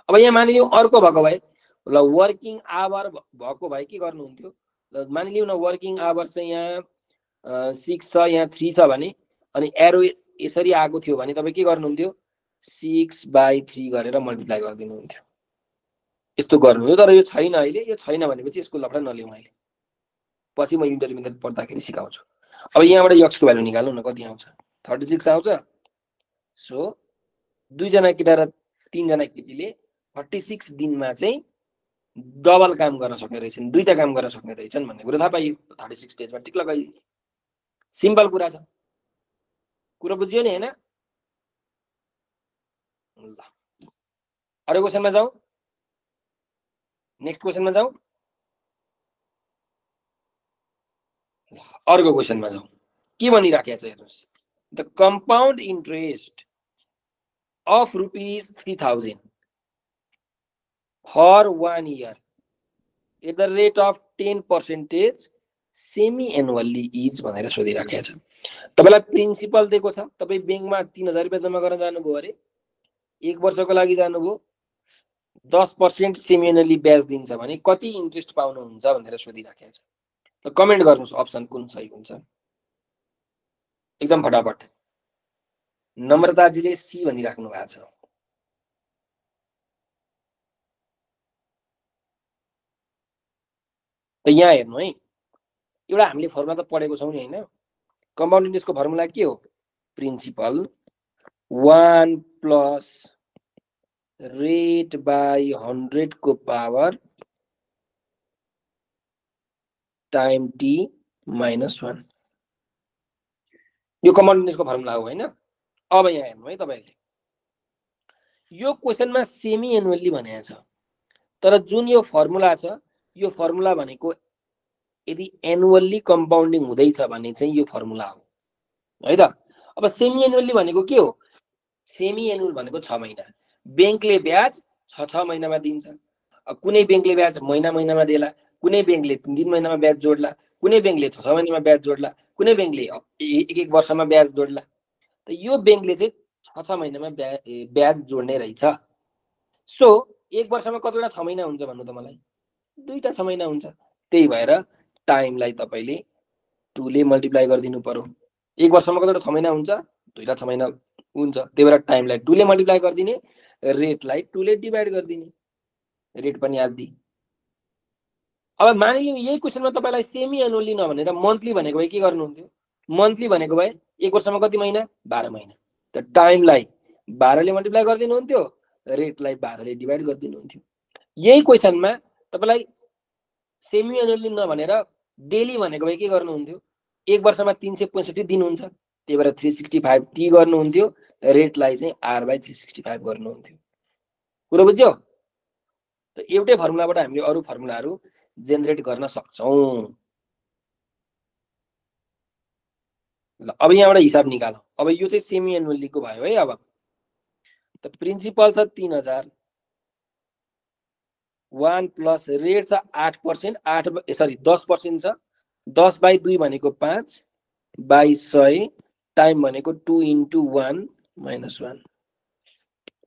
Speaker 1: अब यहाँ मानिलिउँ अर्को भएको भए, ल वर्किङ आवर भएको भए के गर्नुहुन्थ्यो? ल मानिलिउँ न वर्किङ आवर चाहिँ यहाँ 6 छ, यहाँ 3 छ भने, अनि एरो यसरी आएको थियो भने तपाईँ के गर्नुहुन्थ्यो? 6/3 गरेर मल्टिप्लाई गरिदिनुहुन्थ्यो। यस्तो गर्नुहुन्थ्यो। तर यो छैन अहिले। यो छैन भनेपछि यसको लफडा नलिउँ अहिले, पछि म युनिटरी मेथड पढ्दाखेरि सिकाउँछु। अब यहाँबाट यक्सको भ्यालु निकाल्नु न, कति आउँछ? 36 आउँछ। सो 2 जना केटा र 3 जना केटीले 46 दिनमा चाहिँ डबल काम गर्न सक्ने रहेछन्, दुईटा काम गर्न सक्ने रहेछन् भन्ने कुरा थाहा पाइयो। 36 डेजमा टिक लगाइदिए। सिम्पल कुरा छ। कुरा बुझ्यो नि हैन? ल अरू क्वेसनमा जाउँ। नेक्स्ट क्वेसनमा जाउँ। अर्को क्वेसनमा जाउँ। के भनिराखेको छ हेर्नुहोस्। The compound interest of ₹3000 for 1 year at the rate of 10% semi annually is भनेर सोधिराखेको छ। तपाईलाई प्रिन्सिपल दिएको छ, तपाई बैंकमा 3000 रुपैयाँ जम्मा गर्न जानुभयो अरे, 1 वर्षको लागि जानुभयो, 10% सेमी एनुअली ब्याज दिन्छ भने कति इन्ट्रेस्ट पाउनुहुन्छ भनेर सोधिराखेको छ। त कमेन्ट गर्नुस् अप्सन कुन सही हुन्छ एकदम फटाफट। नम्रताजीले सी भनिराख्नु भएको छ। त यहाँ हेर्नु है, एउटा हामीले फर्मुला त पढेको छौं नि हैन। कम्पाउन्ड इन्ट्रेस्टको फर्मुला के हो? प्रिन्सिपल 1 प्लस रेट बाई 100 को पावर टाइम टी माइनस 1। यो कम्पाउन्ड इन्ट्रेस्टको फर्मुला हो हैन। अब यहाँ हेर्नु है, तपाईले यो क्वेशनमा सेमी एनुअली भनेको छ, तर जुन यो फर्मुला छ, यो फर्मुला भनेको यदि एनुअली कम्पाउन्डिङ हुँदैछ भने चाहिँ यो फर्मुला हो है त। अब सेमी एनुअली भनेको के हो? सेमी एनुअल भनेको 6 महिना। बैंकले ब्याज 6 महिनामा दिन्छ। कुनै बैंकले ब्याज महिना महिनामा देला, कुनै बैंकले 3 महिनामा ब्याज जोड्ला, कुनै ब्याङ्कले 6 महिनामा ब्याज जोड्ला, कुनै ब्याङ्कले एक वर्षमा ब्याज जोड्ला। त यो ब्याङ्कले चाहिँ 6 महिनामा ब्याज जोड्ने रहेछ। सो एक वर्षमा कतिवटा 6 महिना हुन्छ भन्नु त मलाई? 2टा 6 महिना हुन्छ। त्यही भएर टाइमलाई तपाईले 2 ले मल्टिप्लाई गरिदिनु पर्यो। एक वर्षमा कतिवटा 6 महिना हुन्छ? 2टा 6 महिना हुन्छ। त्यही भएर टाइमलाई 2 ले मल्टिप्लाई गरिदिने, रेटलाई 2 ले डिभाइड गरिदिने, रेट पनि याद दिए। अब मानिलिउँ यही क्वेसनमा तपाईलाई सेमी एनुअली नभनेर मन्थली भनेको भए के गर्नुहुन्थ्यो? मन्थली भनेको भए एक वर्षमा कति महिना? 12 महिना। त टाइमलाई 12 ले मल्टिप्लाई गरिदिनुहुन्थ्यो, रेटलाई 12 ले डिभाइड गरिदिनुहुन्थ्यो। यही क्वेसनमा तपाईलाई सेमी एनुअली नभनेर डेली भनेको भए के गर्नुहुन्थ्यो? एक वर्षमा 365 दिन हुन्छ, त्यही भएर 365 टी गर्नुहुन्थ्यो, रेटलाई चाहिँ r/365 गर्नुहुन्थ्यो। कुरो बुझ्यो? त एउटै फर्मुलाबाट हामीले अरू फर्मुलाहरू जेनेरेट गर्न सक्छौं। ल अब यहाँबाट हिसाब निकालौं। अब यो चाहिँ सेमी एनुअलीको भयो है। अब त प्रिन्सिपल छ 3000, 1 प्लस रेट छ 8%, 10% छ। 10/2 भनेको 5/100, टाइम भनेको 2 × 1 - 1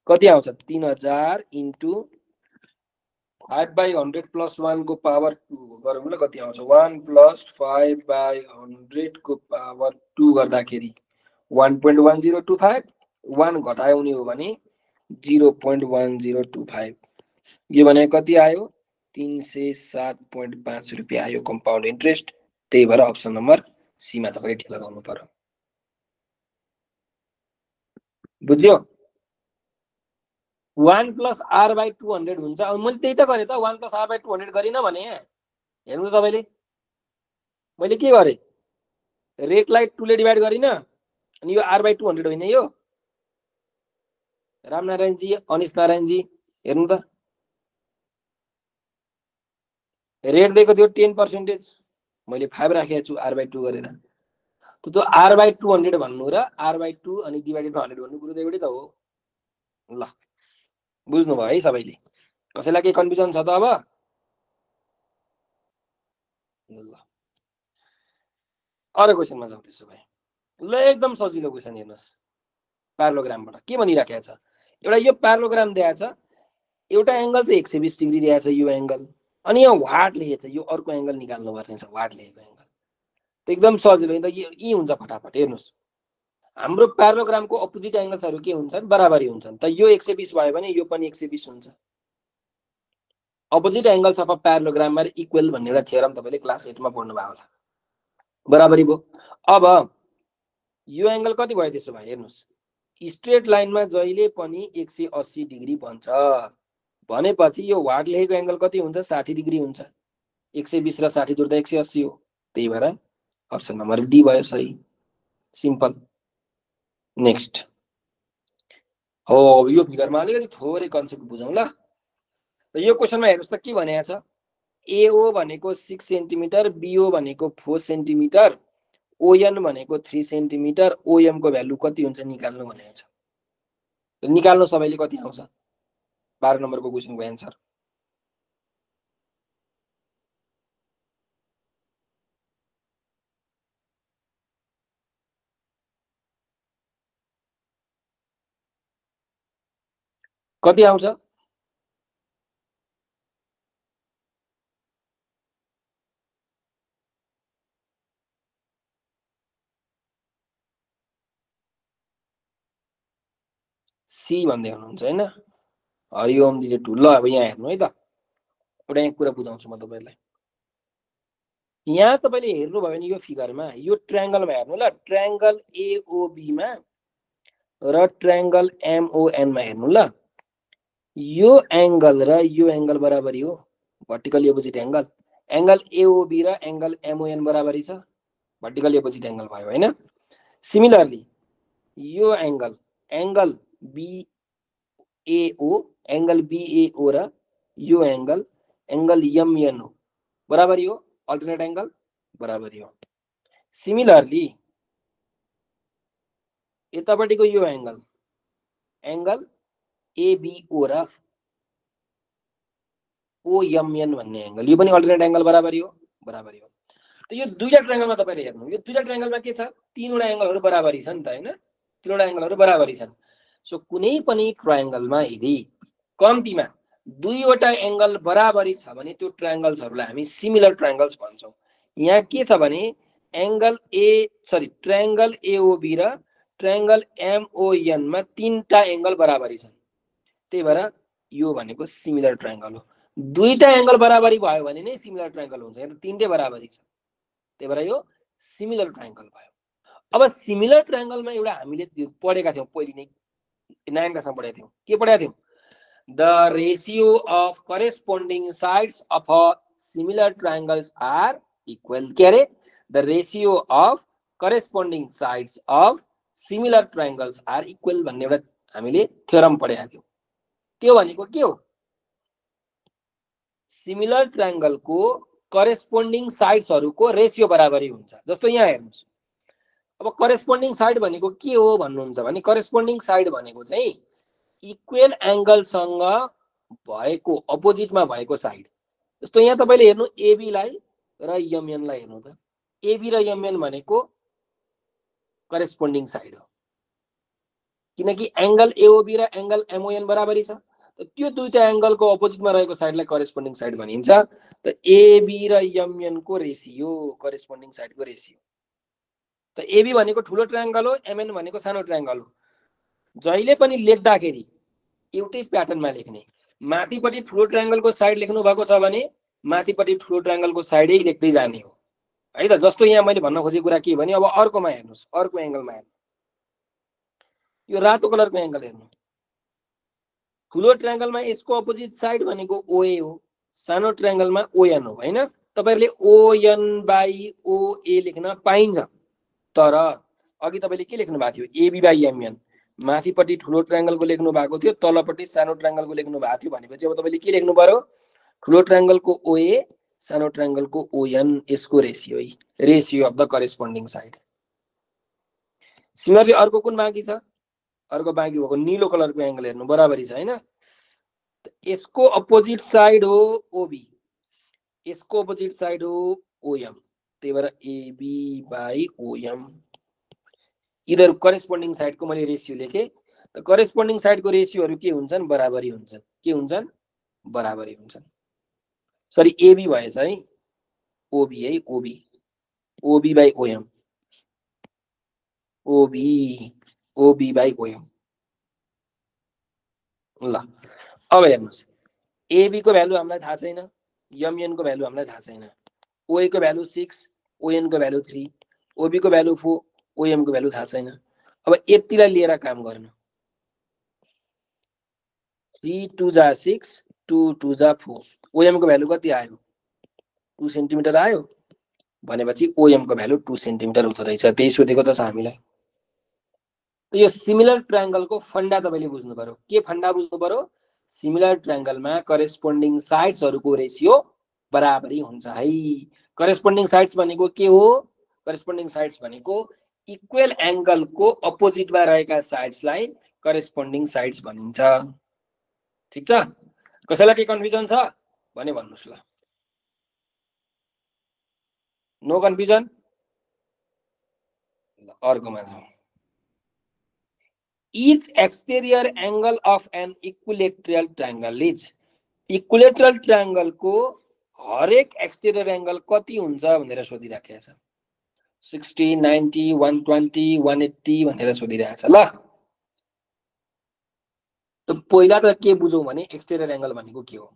Speaker 1: कति आउँछ? 3000 × 5/100 + 1 को पावर 2 गरौँ ल, कति आउँछ? 1 + 5/100 को पावर 2 गर्दाखेरि 1.1025, 1 घटाउने हो भने 0.1025। यो भने कति आयो? 307.5 रुपियाँ आयो कम्पाउन्ड इन्ट्रेस्ट। त्यही भएर अप्सन नम्बर सी मा तपाईले टिक लगाउनु पर्यो। बुझ्यो? 1 + r/200 हुन्छ। अब मैले त्यही त गरेँ त, 1 + r/200 गरिन भने। हेर्नु त तपाईले, मैले के गरेँ? रेटलाई 2 ले डिभाइड गरिन, अनि यो r/200 होइन यो? रामनारायण जी, अनिश नारायण जी, हेर्नु त, रेट दिएको थियो 10%, मैले 5 राखेको छु r/2 गरेर। त्यो r/200 भन्नु र r/2 अनि डिभाइडेड बाइ 100 भन्नु कुरो त एउटै त हो। ल बुझ्नुभयो है सबैले? कसैलाई केही कन्फ्युजन छ त अब? ल अरू क्वेसनमा जाउँ त्यसो भए। ल एकदम सजिलो क्वेसन हेर्नुहोस्। प्यारालोग्रामबाट के भनिराखेको छ? एउटा यो प्यारालोग्राम दिएको छ, एउटा एंगल चाहिँ 120 डिग्री दिएको छ, यो एंगल, अनि यहाँ वाट लेखेको छ, यो अर्को एंगल निकाल्नु पर्ने छ, वाट लेखेको एंगल। एकदम सजिलो नि त, यी हुन्छ फटाफट। हेर्नुहोस्, हाम्रो प्यारालोग्रामको अपोजिट एंगल्सहरू के हुन्छन्? बराबरी हुन्छन्। त यो 120 भयो भने यो पनि 120 हुन्छ। Opposite angles of a parallelogram are equal भन्ने एउटा थ्योरम तपाईले क्लास 8 मा पढ्नु भयो होला। बराबरी भयो। अब यो एंगल कति भयो त्यसो भए? हेर्नुहोस्, स्ट्रेट लाइनमा जहिले पनि 180 डिग्री बन्छ भनेपछि यो वाट लेखेको एंगल कति हुन्छ? 60 डिग्री हुन्छ। 120 र 60 जोड्दा 180 हो। त्यही भएर अप्सन नम्बर डी भयो सही। सिम्पल। नेक्स्ट हो, यो फिगरमा अलिकति थोरै कन्सेप्ट बुझौँ ल। त यो क्वेसनमा हेर्नुहोस् त के भनेको छ? एओ भनेको 6 सेन्टिमिटर, बीओ भनेको 4 सेन्टिमिटर, ओएन भनेको 3 सेन्टिमिटर, ओएम को भ्यालु कति हुन्छ निकाल्नु भनेको छ। निकाल्नु सबैले कति आउँछ? 12 नम्बरको क्वेसनको एन्सर। कति आउँछ? सी भन्दै हुनुहुन्छ हैन? हरिओम जी टु। ल अब यहाँ हेर्नु है त, एउटा एक कुरा बुझाउँछु म तपाईलाई। यहाँ तपाईले हेर्नु भयो भने यो फिगरमा यो ट्रायंगलमा हेर्नु ल, ट्रायंगल एओबी मा र ट्रायंगल एमओएन मा हेर्नु ल। यो एंगल र यो एंगल बराबरी हो, vertical opposite angle. Angle AOB र एंगल एमओएन बराबरी छ, भर्टिकल अपोजिट एंगल भयो हैन? सिमिलरली यो angle, angle BAO, angle BAO र यो एंगल, एंगल एमएन हो, बराबरी हो, अल्टरनेट एंगल बराबरी हो। सिमिलरली यतापट्टिको यो एंगल, एंगल एबीओ र ओएमएन भन्ने एंगल, यो पनि अल्टरनेट एंगल बराबरी हो, बराबरी हो। त यो दुईटा ट्रायंगलमा तपाईले हेर्नु यो दुईटा ट्रायंगलमा के छ तीनवटा एंगलहरु बराबरी छन् त हैन तीनवटा एंगलहरु बराबरी छन् सो कुनै पनि ट्रायंगलमा यदि कम्तीमा दुईवटा एंगल बराबरी छ भने त्यो ट्रायंगल्सहरुलाई हामी सिमिलर ट्रायंगल्स भन्छौं यहाँ के छ भने ट्रायंगल एओबी र ट्रायंगल एमओएन मा तीनटा एंगल बराबरी छन् त्यही भएर यो भनेको सिमिलर ट्रायंगल हो दुईटा एंगल बराबरी भयो भने नै सिमिलर ट्रायंगल हुन्छ यहाँ त तीनटै बराबरी छ त्यही भएर यो सिमिलर ट्रायंगल भयो अब सिमिलर ट्रायंगलमा एउटा हामीले पढेका थियौं पहिले नै 9 क्लासमा पढेका थियौं के पढेका थियौं the ratio of corresponding sides of a similar triangles are equal के अरे the ratio of corresponding sides of similar triangles are equal भन्ने एउटा हामीले थ्योरम पढेका थियौं त्यो भनेको के हो सिमिलर ट्रायंगल को करेस्पोन्डिङ साइड्सहरुको रेशियो बराबरी हुन्छ जस्तो यहाँ हेर्नुस् अब करेस्पोन्डिङ साइड भनेको के हो भन्नुहुन्छ भने करेस्पोन्डिङ साइड भनेको चाहिँ इक्वल एंगल सँग भएको अपोजिटमा भएको साइड जस्तो यहाँ तपाईले हेर्नु एबी लाई र एमएन लाई हेर्नु त एबी र एमएन भनेको करेस्पोन्डिङ साइड हो किनकि एंगल एओबी र एंगल एमओएन बराबरी छ त त्यो दुईटा एंगलको अपोजिटमा रहेको साइडलाई करेस्पोन्डिङ साइड भनिन्छ त एबी र एमएन को रेशियो करेस्पोन्डिङ साइडको रेशियो त एबी भनेको ठुलो ट्रायंगल हो एमएन भनेको सानो ट्रायंगल हो जहिले पनि लेख्दाखेरि एउटै प्याटर्नमा लेख्ने माथिपट्टि ठुलो ट्रायंगलको साइड लेख्नु भएको छ भने माथिपट्टि ठुलो ट्रायंगलको साइडै लेख्दै जाने हो है त जस्तो यहाँ मैले भन्न खोजेको कुरा के भने अब अर्कोमा हेर्नुस् अर्को एंगलमा हेर्नु यो रातो कलरको एंगल हेर्नु ठुलो ट्रायंगलमा यसको अपोजिट साइड भनेको ओए हो सानो ट्रायंगलमा ओएन हो हैन तपाईहरुले ओएन बाइ ओए लेख्न पाइन्छ तर अघि तपाईले के लेख्नु भएको थियो एबी बाइ एमएन माथिपट्टि ठुलो ट्रायंगलको लेख्नु भएको थियो तलपट्टि सानो ट्रायंगलको लेख्नु भएको थियो भनेपछि अब तपाईले के लेख्नु पर्यो ठुलो ट्रायंगलको ओए सानो ट्रायंगलको ओएन यसको ratio of the corresponding side similarly अर्को कुन बाँकी छ अर्को बाँकी भएको नीलो कलरको एंगल हेर्नु बराबरी छ हैन यसको अपोजिट साइड हो ओबी यसको अपोजिट साइड हो ओएम त्यही भएर एबी बाइ ओएम इधर करेस्पोन्डिङ साइडको मैले रेशियो लेखे त करेस्पोन्डिङ साइडको रेशियोहरु के हुन्छन् बराबरी हुन्छन् के हुन्छन् बराबरी हुन्छन् सरी एबी भएछ है ओबी ओबी बाइ ओएम ओबी बाइ ओएम ल अब हेर्नुस् एबी को भ्यालु हामीलाई थाहा छैन एमएन को भ्यालु हामीलाई थाहा छैन ओए को भ्यालु 6 ओएन को भ्यालु 3 ओबी को भ्यालु 4 ओएम को भ्यालु थाहा छैन अब यतिलाई लिएर काम गर्नु 3 2 जा 6 2 2 जा 4 ओएम को भ्यालु कति आयो 2 सेन्टिमिटर आयो भनेपछि ओएम को भ्यालु 2 सेन्टिमिटर हुँदो रहेछ त्यही सोधेको त छ हामीलाई त यो सिमिलर ट्रायंगल को फन्डा तपाईले बुझ्नु पर्यो के फन्डा बुझ्नु पर्यो सिमिलर ट्रायंगलमा करेस्पोन्डिङ साइड्सहरुको रेशियो बराबरी हुन्छ है करेस्पोन्डिङ साइड्स भनेको के हो करेस्पोन्डिङ साइड्स भनेको इक्वल एंगल को अपोजिटमा रहेका साइड्सलाई करेस्पोन्डिङ साइड्स भनिन्छ ठीक छ कसैलाई के कन्फ्युजन छ भने भन्नुस् ल नो कन्फ्युजन अर्कोमा जाउँ each exterior angle of an equilateral triangle is equilateral triangle को हरेक एक्सटेरियर एंगल कति हुन्छ भनेर सोधिराखेको छ 60 90 120 180 भनेर सोधिरहेको छ ल त पहिला त के बुझौं भने एक्सटेरियर एंगल भनेको के हो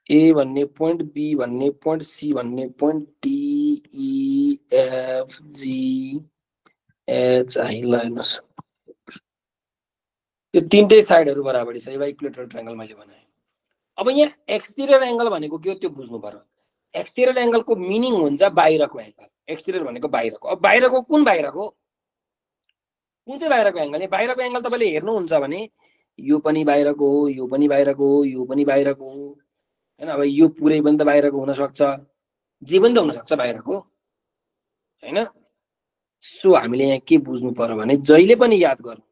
Speaker 1: ए भन्ने पोइन्ट बी भन्ने पोइन्ट सी भन्ने point D E F G H I ल हेर्नुस् यो तीनटै साइडहरु बराबरी छ यो इक्विलेटरल ट्रायंगल मैले बनाए अब यहाँ एक्सटेरियर एंगल भनेको के हो त्यो बुझ्नु पर्यो। एक्सटेरियर एंगलको मिनिङ हुन्छ बाहिरको एंगल। एक्सटेरियर भनेको बाहिरको। अब बाहिरको कुन बाहिरको, कुन चाहिँ बाहिरको एंगल? बाहिरको एंगल तपाईँले हेर्नुहुन्छ भने यो पनि बाहिरको हो, यो पनि बाहिरको हो, यो पनि बाहिरको हो हैन। अब यो पुरै पनि त बाहिरको हुन सक्छ, जे पनि त हुन सक्छ बाहिरको हैन। सो हामीले यहाँ के बुझ्नु पर्यो भने जहिले पनि याद गर्नु,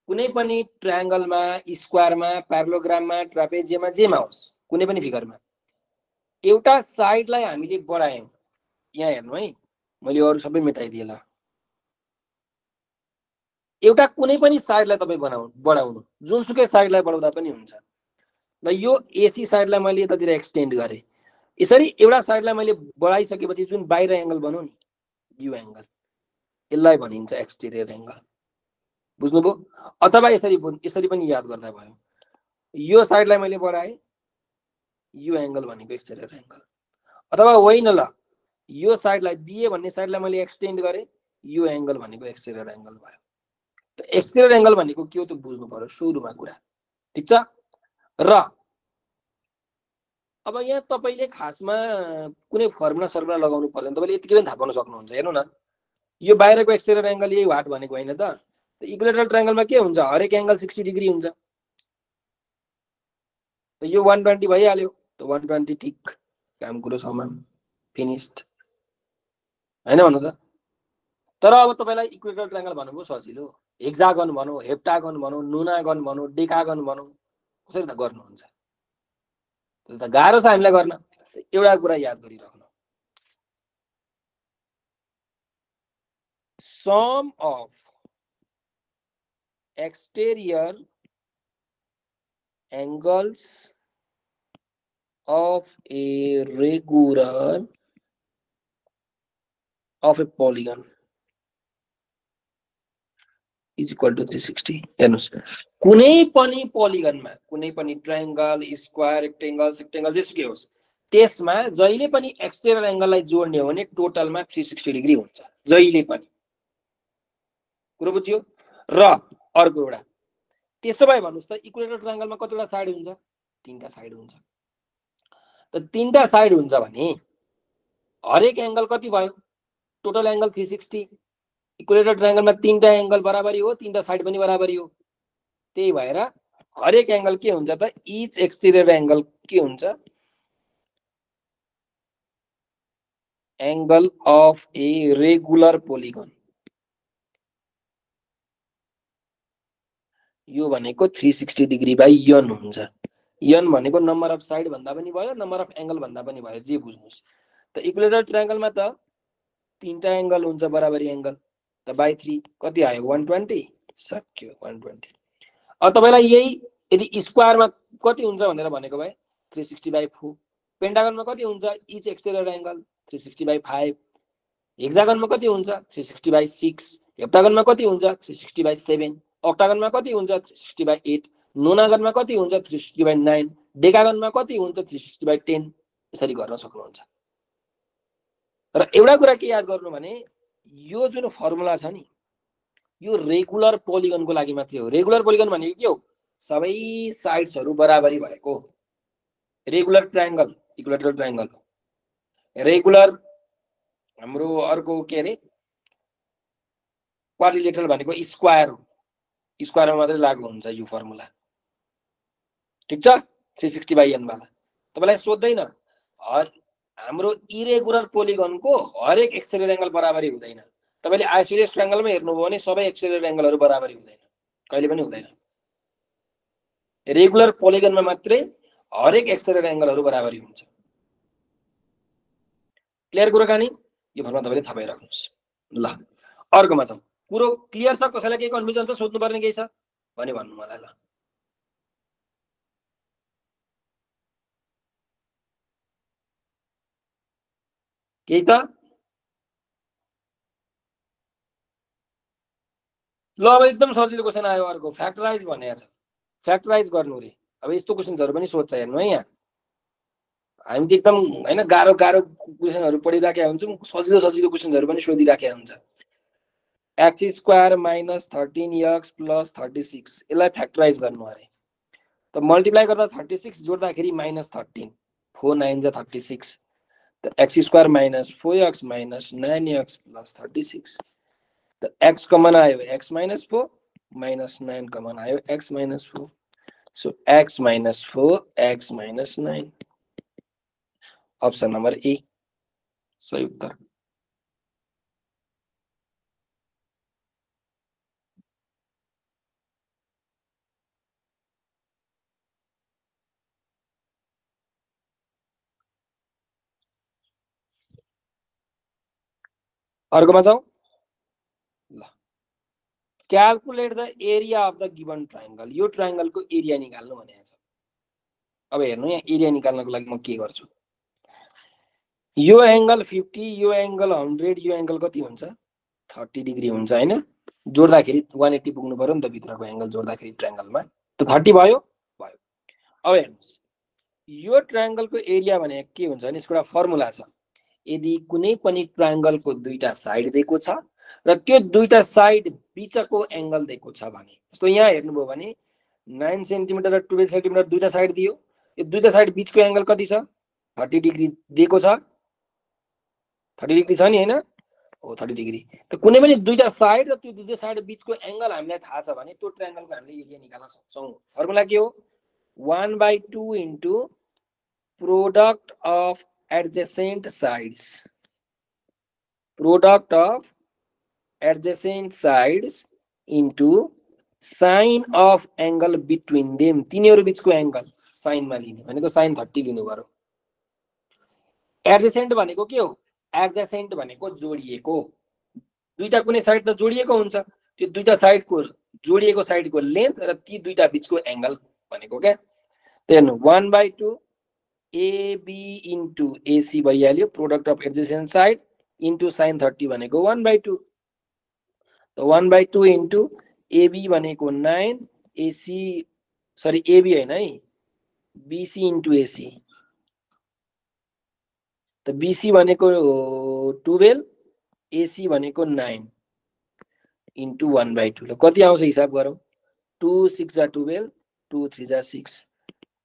Speaker 1: कुनै पनि ट्रायंगलमा, स्क्वायरमा, प्यारालोग्राममा, ट्रापेजियममा, जेमा होस्, कुनै पनि फिगरमा एउटा साइडलाई हामीले बढायौं। यहाँ हेर्नु है, मैले अरु सबै मेटाइदिए ल। एउटा कुनै पनि साइडलाई तपाई बढाउनु, जुनसुकै साइडलाई बढाउँदा पनि हुन्छ। ल यो एसी साइडलाई मैले यतातिर एक्सटेन्ड गरे, यसरी एउटा साइडलाई मैले बढाइसकेपछि जुन बाहिर एंगल बन्यो नि यो एंगल, यसलाई भनिन्छ एक्सटेरियर एंगल। बुझ्नुभयो? अथवा यसरी पनि याद गर्दा भयो, यो साइडलाई मैले बढाए, यो एंगल भनेको एक्सटेरियर एंगल। अथवा होइन ल, यो साइडलाई बीए भन्ने साइडलाई मैले एक्सटेन्ड गरे, यो एंगल भनेको एक्सटेरियर एंगल भयो। त एक्सटेरियर एंगल भनेको के हो त्यो बुझ्नु पर्यो सुरुमा कुरा, ठीक छ? र अब यहाँ तपाईले खासमा कुनै फर्मुला सर्मुला लगाउनु पर्दैन, तपाईले यतिकै पनि थाहा पाउन सक्नुहुन्छ। हेर्नु न, यो बाहिरको एक्सटेरियर एंगल यही वाट भनेको हैन त? इक्विलेटरल ट्रायंगलमा के हुन्छ, हरेक एंगल 60 डिग्री हुन्छ। त यो 120 भइहाल्यो, त 120 ठीक, काम कुरो समान, फिनिश्ड हैन भन्नु त? तर अब तपाईलाई इक्विलेटरल ट्रायंगल भन्नुको सजिलो, हेक्सागन भनौं, हेप्टागन भनौं, नुनागन भनौं, डेकागन भनौं, कसरी त गर्नुहुन्छ? त्यो त गाह्रो छ हामीलाई गर्न। एउटा कुरा याद गरिराख्नु, sum of exterior angles of a regular of a polygon is equal to 360। हेर्नुस्, कुनै पनि पोलिगनमा, कुनै पनि ट्रायंगल, स्क्वायर, रेक्टेंगल, सेक्टेंगल जेसुकै होस्, त्यसमा जहिले पनि एक्सटेरियर एंगललाई जोड्ने हो भने टोटलमा 360 डिग्री हुन्छ, जहिले पनि। कुरो बुझ्यो? र अर्को एउटा, त्यसो भए भन्नुस् त इक्विलेटरल ट्रायंगलमा कतिवटा साइड हुन्छ? 3टा साइड हुन्छ। त 3टा साइड हुन्छ भने हरेक एंगल कति भयो? Total angle 360। इक्विलेटरल ट्रायंगलमा 3टा एंगल बराबरी हो, 3टा साइड पनि बराबरी हो। त्यही भएर हरेक एंगल के हुन्छ त? इच एक्सटेरियर एंगल के हुन्छ? Angle of a regular polygon. यो भनेको 360 डिग्री बाइ यन हुन्छ। यन भनेको नम्बर अफ साइड भन्दा पनि भयो, नम्बर अफ एंगल भन्दा पनि भयो, जे बुझ्नुस्। त इक्विलेटरल ट्रायंगलमा त 3टा एंगल हुन्छ बराबरी एंगल, त बाइ 3 कति आयो? 120। सक्यो 120। अब तपाईलाई यही यदि स्क्वायरमा कति हुन्छ भनेर भनेको भए 360/4। पेन्टागनमा कति हुन्छ? Each exterior angle 360/5। हेक्सागनमा कति हुन्छ? 360/6। हेप्टागनमा कति हुन्छ? 360/7। ऑक्टागनमा कति हुन्छ? 360/8। नोनागनमा कति हुन्छ? 360/9। डेकागनमा कति हुन्छ? 360/10। यसरी गर्न सक्नुहुन्छ। र एउटा कुरा के याद गर्नु भने यो जुन फर्मुला छ नि, यो रेगुलर पोलिगनको लागि मात्रै हो। रेगुलर पोलिगन भनेको के हो? सबै साइड्सहरु बराबरी भएको। Regular triangle equilateral triangle. Regular हाम्रो अर्को के अरे क्वाड्रिलेटरल भनेको स्क्वायर हो। स्क्वायरमा मात्रै लागू हुन्छ यो फर्मुला, ठीक छ? 360/n वाला तपाईलाई सोध्दैन हाम्रो इरेगुलर पोलिगनको हरेक एक्सटेरियर एंगल बराबरी हुँदैन। तपाईले आइसोसेलेस ट्रायंगलमा हेर्नुभयो भने सबै एक्सटेरियर एंगलहरु बराबरी हुँदैन, कहिले पनि हुँदैन। रेगुलर पोलिगनमा मात्रै हरेक एक्सटेरियर एंगलहरु बराबरी हुन्छ। क्लियर कुराकानी? यो फर्मुला तपाईले थाहा पाइराख्नुस्। ल अर्कोमा जाउँ। कुरो क्लियर छ? कसैलाई केही कन्फ्युजन छ? सोध्नु पर्ने केही छ भने भन्नु मलाई। ल केही त? ल अब एकदम सजिलो क्वेशन आयो अर्को, फ्याक्टराइज भनेको छ। फ्याक्टराइज गर्नु रे। अब यस्तो क्वेशनहरु पनि सोध्छ हेर्नु है। यहाँ हामी त एकदम हैन गाह्रो गाह्रो क्वेशनहरु पढिराखेका हुन्छौं, सजिलो सजिलो क्वेशनहरु पनि सोधिराखेका हुन्छ। x² - 13x + 36 यसलाई फ्याक्टराइज गर्नु अरे। त मल्टिप्लाई गर्दा 36 जोड्दाखेरि -13 4 9 जा 36 त x² - 4x - 9x + 36 त x कमन आयो x - 4 -9 कमन आयो x - 4 so x - 4 x - 9 option number A सही उत्तर। अर्कोमा जाउँ ल। Calculate the area of the given triangle. यो ट्रायंगलको एरिया निकाल्नु भनेको छ। अब हेर्नु यहाँ एरिया निकाल्नको लागि म के गर्छु। यो एंगल 50 यो एंगल 100 यो एंगल कति हुन्छ 30 डिग्री हुन्छ हैन। जोड्दाखेरि 180 पुग्नु पर्यो नि त भित्रको एंगल जोड्दाखेरि ट्रायंगलमा त 30 भयो भयो। अब हेर्नुस् यो ट्रायंगलको एरिया भनेको के हुन्छ भने यसको एउटा फर्मुला छ। यदि कुनै पनि ट्रायंगलको दुईटा साइड दिएको छ र त्यो दुईटा साइड बीचको एंगल दिएको छ भने जस्तो यहाँ हेर्नुभयो भने 9 सेन्टिमिटर र 12 सेन्टिमिटर दुईटा साइड दियो। यो दुईटा साइड बीचको एंगल कति छ 30 डिग्री दिएको छ। 30 डिग्री छ नि हैन हो 30 डिग्री। त कुनै पनि दुईटा साइड र त्यो दुईटा साइड बीचको एंगल हामीलाई थाहा छ भने त्यो ट्रायंगलको हामीले एरिया निकाल्न सक्छौं। फर्मुला के हो 1/2 into product of adjacent sides, product of adjacent sides into sin of angle between them। तिनीहरु बीचको एंगल साइन मा लिने भनेको sin 30 लिनु पर्यो। एडजेसेन्ट भनेको के हो एडजेसेन्ट भनेको जोडिएको। दुईटा कुनै साइड त जोडिएको हुन्छ त्यो दुईटा साइडको जोडिएको साइडको लेन्थ र ती दुईटा बीचको एंगल भनेको के। हेर्नु 1/2 AB into AC भइहाल्यो product of adjacent side into sin 30 भनेको 1/2 त 1/2 इन्टु AB भनेको 9 AC सरी AB हैन है BC इन्टु AC त BC भनेको 12 AC भनेको 9 इन्टु 1/2 ल कति आउँछ हिसाब गरौँ 2 6 जा 12 2 3 जा 6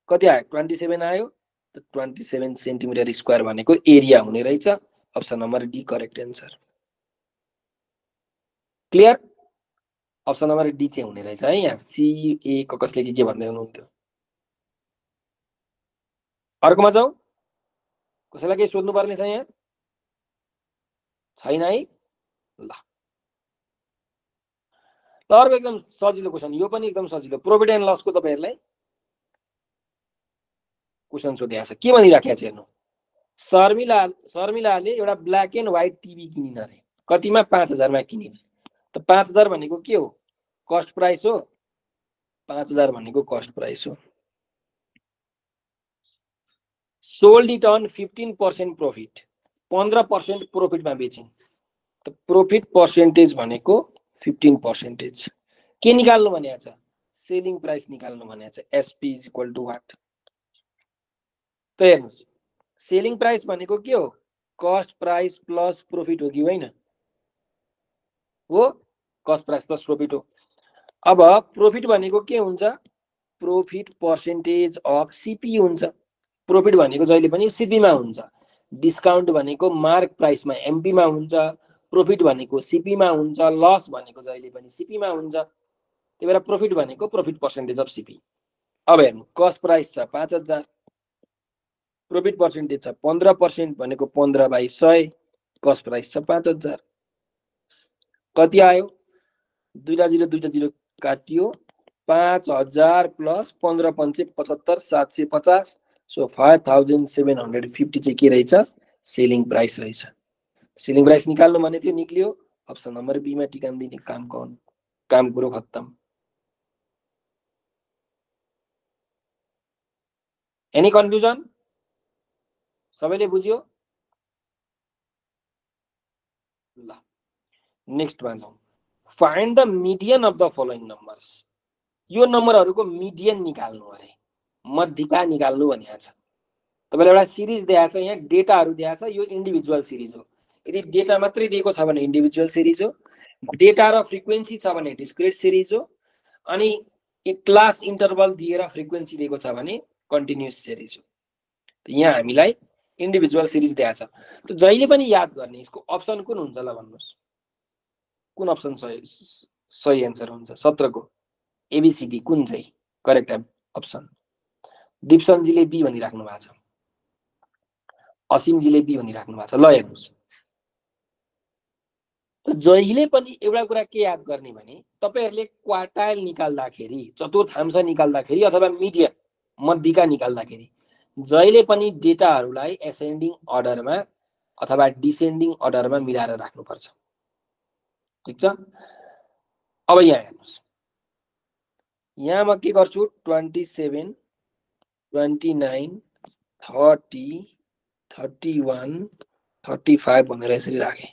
Speaker 1: कति आयो 27 आयो। 27 सेन्टिमिटर स्क्वायर भनेको एरिया हुने रहेछ। Option number D correct answer. Clear option number D चाहिँ हुने रहेछ है। यहाँ सी ए कसले के भन्दै हुनुहुन्थ्यो। अर्कोमा जाउँ कसैलाई के सोध्नु पर्ने छ यहाँ छैन है ल। अर्को एकदम सजिलो क्वेशन यो पनि एकदम सजिलो प्रॉफिट एन्ड लस को तपाईहरुलाई क्वेशन सोधेको छ के भनिराखेको छ हेर्नु। शर्मिलाले एउटा black and white TV kinin रे कतिमा 5000 मा किनिन त 5000 भनेको के हो कस्ट प्राइस हो 5000 भनेको कस्ट प्राइस हो। Sold it on 15% profit 15% profit मा बेचिन् त प्रॉफिट पर्सेन्टेज भनेको 15% के निकाल्नु भनेको छ सेलिङ प्राइस निकाल्नु भनेको छ SP is equal to what त हेर्नुस् सेलिङ प्राइस भनेको के हो कस्ट प्राइस प्लस प्रॉफिट हो कि होइन हो कस्ट प्राइस प्लस प्रॉफिट हो। अब प्रॉफिट भनेको के हुन्छ प्रॉफिट पर्सेन्टेज अफ सीपी हुन्छ। प्रॉफिट भनेको जहिले पनि सीपी मा हुन्छ। डिस्काउन्ट भनेको मार्क प्राइस मा एमपी मा हुन्छ। प्रॉफिट भनेको सीपी मा हुन्छ। लस भनेको जहिले पनि सीपी मा हुन्छ। त्यही भएर प्रॉफिट भनेको प्रॉफिट पर्सेन्टेज अफ सीपी। अब हेर्नु कस्ट प्राइस छ 5000 प्रॉफिट पर्सेन्टेज छ 15% भनेको 15/100 कस्ट प्राइस छ 5000 कति आयो 2 काटियो 5000 प्लस 15 पंचे 75 750 सो 5750 चाहिँ के रहेछ सेलिङ प्राइस रहेछ। सेलिङ प्राइस निकाल्नु भने त्यो निक्लियो अप्सन नम्बर बी मा टिकान दिने काम कुरो खत्तम। एनी कन्फ्युजन सबैले बुझ्यो ल। नेक्स्ट मा जाउँ find the median of the following numbers. यो नम्बरहरुको मिडियन निकाल्नु अरे मध्यिका निकाल्नु भनेको छ। तपाईलाई एउटा सिरिज दिएको छ यहाँ डेटाहरु दिएको छ यो इन्डिभिजुअल सिरिज हो। यदि डेटा मात्रै दिएको छ भने इन्डिभिजुअल सिरिज हो। डेटा र फ्रिक्वेन्सी छ भने डिस्क्रिट सिरिज हो। अनि क्लास इन्टरभल दिएर फ्रिक्वेन्सी दिएको छ भने कन्टिन्युअस सिरिज हो। यहाँ हामीलाई इन्डिभिजुअल सिरिज दिएको छ। त जहिले पनि याद गर्ने यसको अप्सन कुन हुन्छ ल भन्नुहोस्, कुन अप्सन सही एन्सर हुन्छ 17 को एबिसिडी कुन चाहिँ करेक्ट अप्सन? दिप्सनजीले बी भनिराख्नु भएको छ, असीमजीले बी भनिराख्नु भएको छ। ल हेर्नुहोस्, त जहिले पनि एउटा कुरा के याद गर्ने भने तपाईहरुले क्वार्टाइल निकाल्दाखेरि, चतुर्थांश निकाल्दाखेरि अथवा मिडियन मध्यिका निकाल्दाखेरि जहिले पनि डेटाहरूलाई एसेन्डिङ अर्डरमा अथवा डिसेन्डिङ अर्डरमा मिलाएर राख्नुपर्छ। ठीक छ? अब यहाँ हेर्नुहोस्, यहाँ म के गर्छु 27 29 30 31 35 भनेर यसरी राखे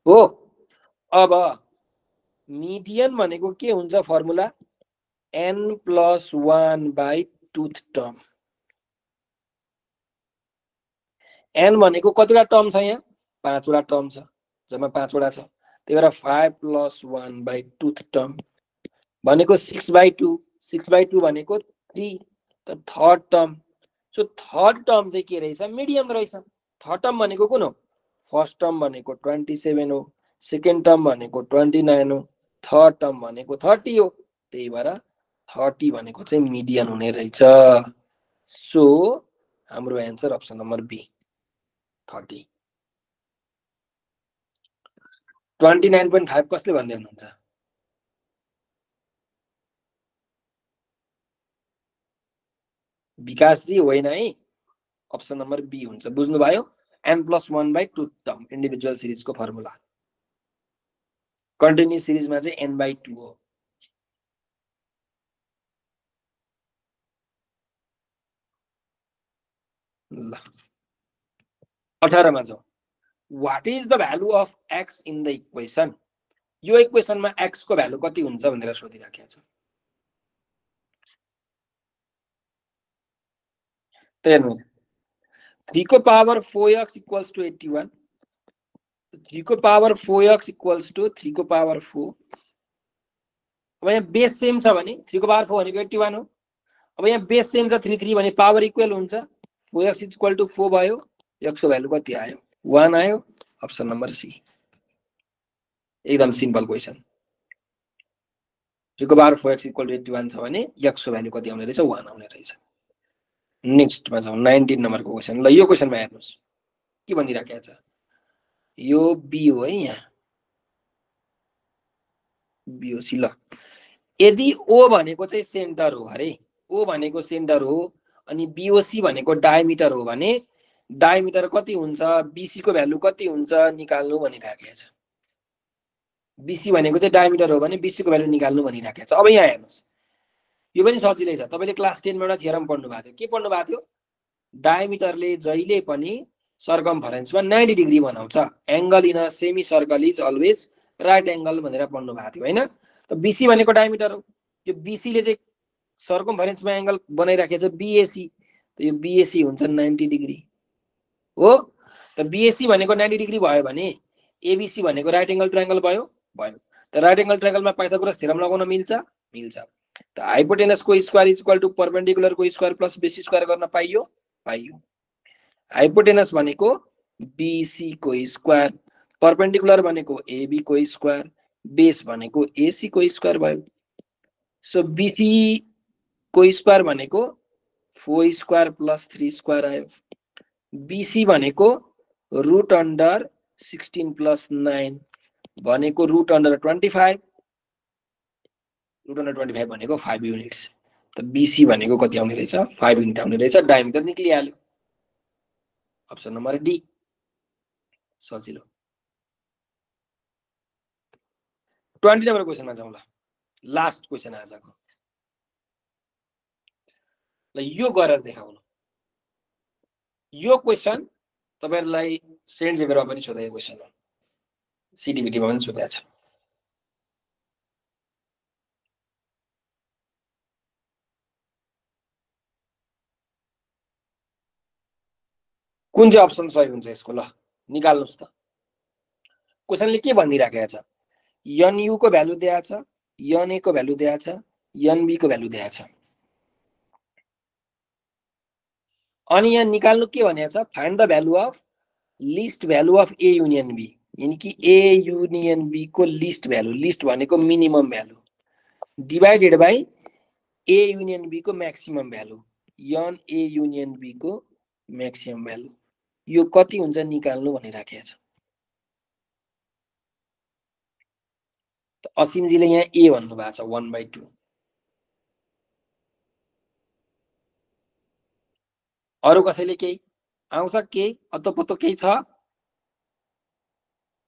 Speaker 1: हो। अब मिडियन भनेको के हुन्छ फर्मुला? n+1 टुथ टर्म। n भनेको कतिवटा टर्म छ? यहाँ 5 वटा टर्म छ, जम्मा 5 वटा छ। त्यही भएर 5+1 टुथ टर्म भनेको 6/2। 6/2 भनेको 3, त third term. So third term चाहिँ के रहेछ? मिडियन रहेछ। थर्ड टर्म भनेको कुन हो? फर्स्ट टर्म भनेको 27 हो, सेकेन्ड टर्म भनेको 29 हो, थर्ड टर्म भनेको 30 हो। त्यही भएर 30 भनेको चाहिँ मिडियन हुने रहेछ। सो हाम्रो एन्सर अप्सन नम्बर बी 30। 29.5 कसले भन्दै हुनुहुन्छ? विकासजी होइन है, अप्सन नम्बर बी हुन्छ। बुझ्नुभयो? n+1 टुथ टर्म इन्डिभिजुअल सिरिजको फर्मुला। कन्टिन्युअस सिरिजमा चाहिँ n/2 हो। ल 18 मा जाउँ। What is the value of x in the equation? यो इक्वेसनमा x को भ्यालु कति हुन्छ भनेर सोधिराखेको छ। त हेर्नु, 3 को पावर 4x इक्वल्स टु 81। 3 को पावर 4x इक्वल्स टु 3 को पावर 4। अब यहाँ बेस सेम छ भने 3 को पावर 4 भनेको 81 हो। अब यहाँ बेस सेम छ 3 भने पावर इक्वल हुन्छ। 4x इक्वल टु 4 भयो, x को भ्यालु कति आयो? 1 आयो। Option number C. एकदम सिम्पल क्वेसन। 3 को पावर 4x इक्वल टु 81 छ भने x को भ्यालु कति आउने रहेछ? 1 आउने रहेछ। नेक्स्टमा जाउँ, 19 नम्बरको क्वेसन। ल यो क्वेसनमा हेर्नुहोस् के भनिराखेको छ। यो बी हो है, यहाँ बीओसी। ल यदि ओ भनेको चाहिँ सेन्टर हो अरे, ओ भनेको सेन्टर हो अनि बीओसी भनेको डायमिटर हो भने डायमिटर कति हुन्छ, बीसी को भ्यालु कति हुन्छ निकाल्नु भनिराखेको छ। बीसी भनेको चाहिँ डायमिटर हो भने बीसी को भ्यालु निकाल्नु भनिराखेको छ। अब यहाँ हेर्नुहोस्, यो पनि सजिलै छ। तपाईले क्लास 10 मा एउटा थ्योरम पढ्नु भएको थियो। के पढ्नु भएको थियो? डायमिटरले जहिले पनि सर्कमफरेन्समा 90 डिग्री बनाउँछ। Angle in a semi circle is always right angle भनेर पढ्नु भएको थियो हैन? त बीसी भनेको डायमिटर हो। यो बीसी ले चाहिँ सर्कमफरेन्समा एंगल बनाइराखेको छ बीएसी। त यो बीएसी हुन्छ 90 डिग्री हो। त बीएसी भनेको 90 डिग्री भयो भने एबीसी भनेको राइट एंगल ट्रायंगल भयो। त राइट एंगल ट्रायंगलमा पाइथागोरस थ्योरम लगाउन मिल्छ? मिल्छ। त हाइपोटेनस को square is equal to perpendicular को स्क्वायर प्लस बेस स्क्वायर गर्न पाइयो? पाइयो। हाइपोटेनस भनेको बीसी को स्क्वायर, परपेंडिकुलर भनेको एबी को स्क्वायर, बेस भनेको एसी को स्क्वायर भयो। सो बीसी को स्क्वायर भनेको 4 स्क्वायर प्लस 3 स्क्वायर आयो। बीसी भनेको रूट अंडर 16 प्लस 9 भनेको रूट अंडर 25। रूट अंडर 25 भनेको 5 युनिट्स। त बीसी भनेको कति आउने रहेछ? 5 युनिट आउने रहेछ। डायमिटर निक्लिहाल्यो। अप्सन नम्बर डी सजिलो। 20 नम्बर क्वेसनमा जाउँ। ल लास्ट क्वेसन आजको। ल यो गरेर देखाउनु। यो क्वेसन तपाईहरुलाई सेन्ट जेभियरमा पनि सोधेको क्वेसन हो, सीडीबीटीमा पनि सोधेको छ। कुन चाहिँ अप्सन सही हुन्छ यसको? ल निकाल्नुस् त। क्वेसनले के भनिराखेको छ? एनयू को भ्यालु दिएको छ, एनए को भ्यालु दिएको छ, एनबी को भ्यालु दिएको छ। अनि यहाँ निकाल्नु के भनेको छ, find the value of least value of A union B, यानी कि ए युनियन बी को लिस्ट भ्यालु, लिस्ट भनेको minimum value divided by A union B को maximum value, and A union B को म्याक्सिमम भ्यालु, यो कति हुन्छ निकाल्नु भनिराखेको छ। असीमजीले यहाँ ए भन्नु भएको छ 1/2। अरु कसैले केही आउँछ, केही अत्तो केही छ?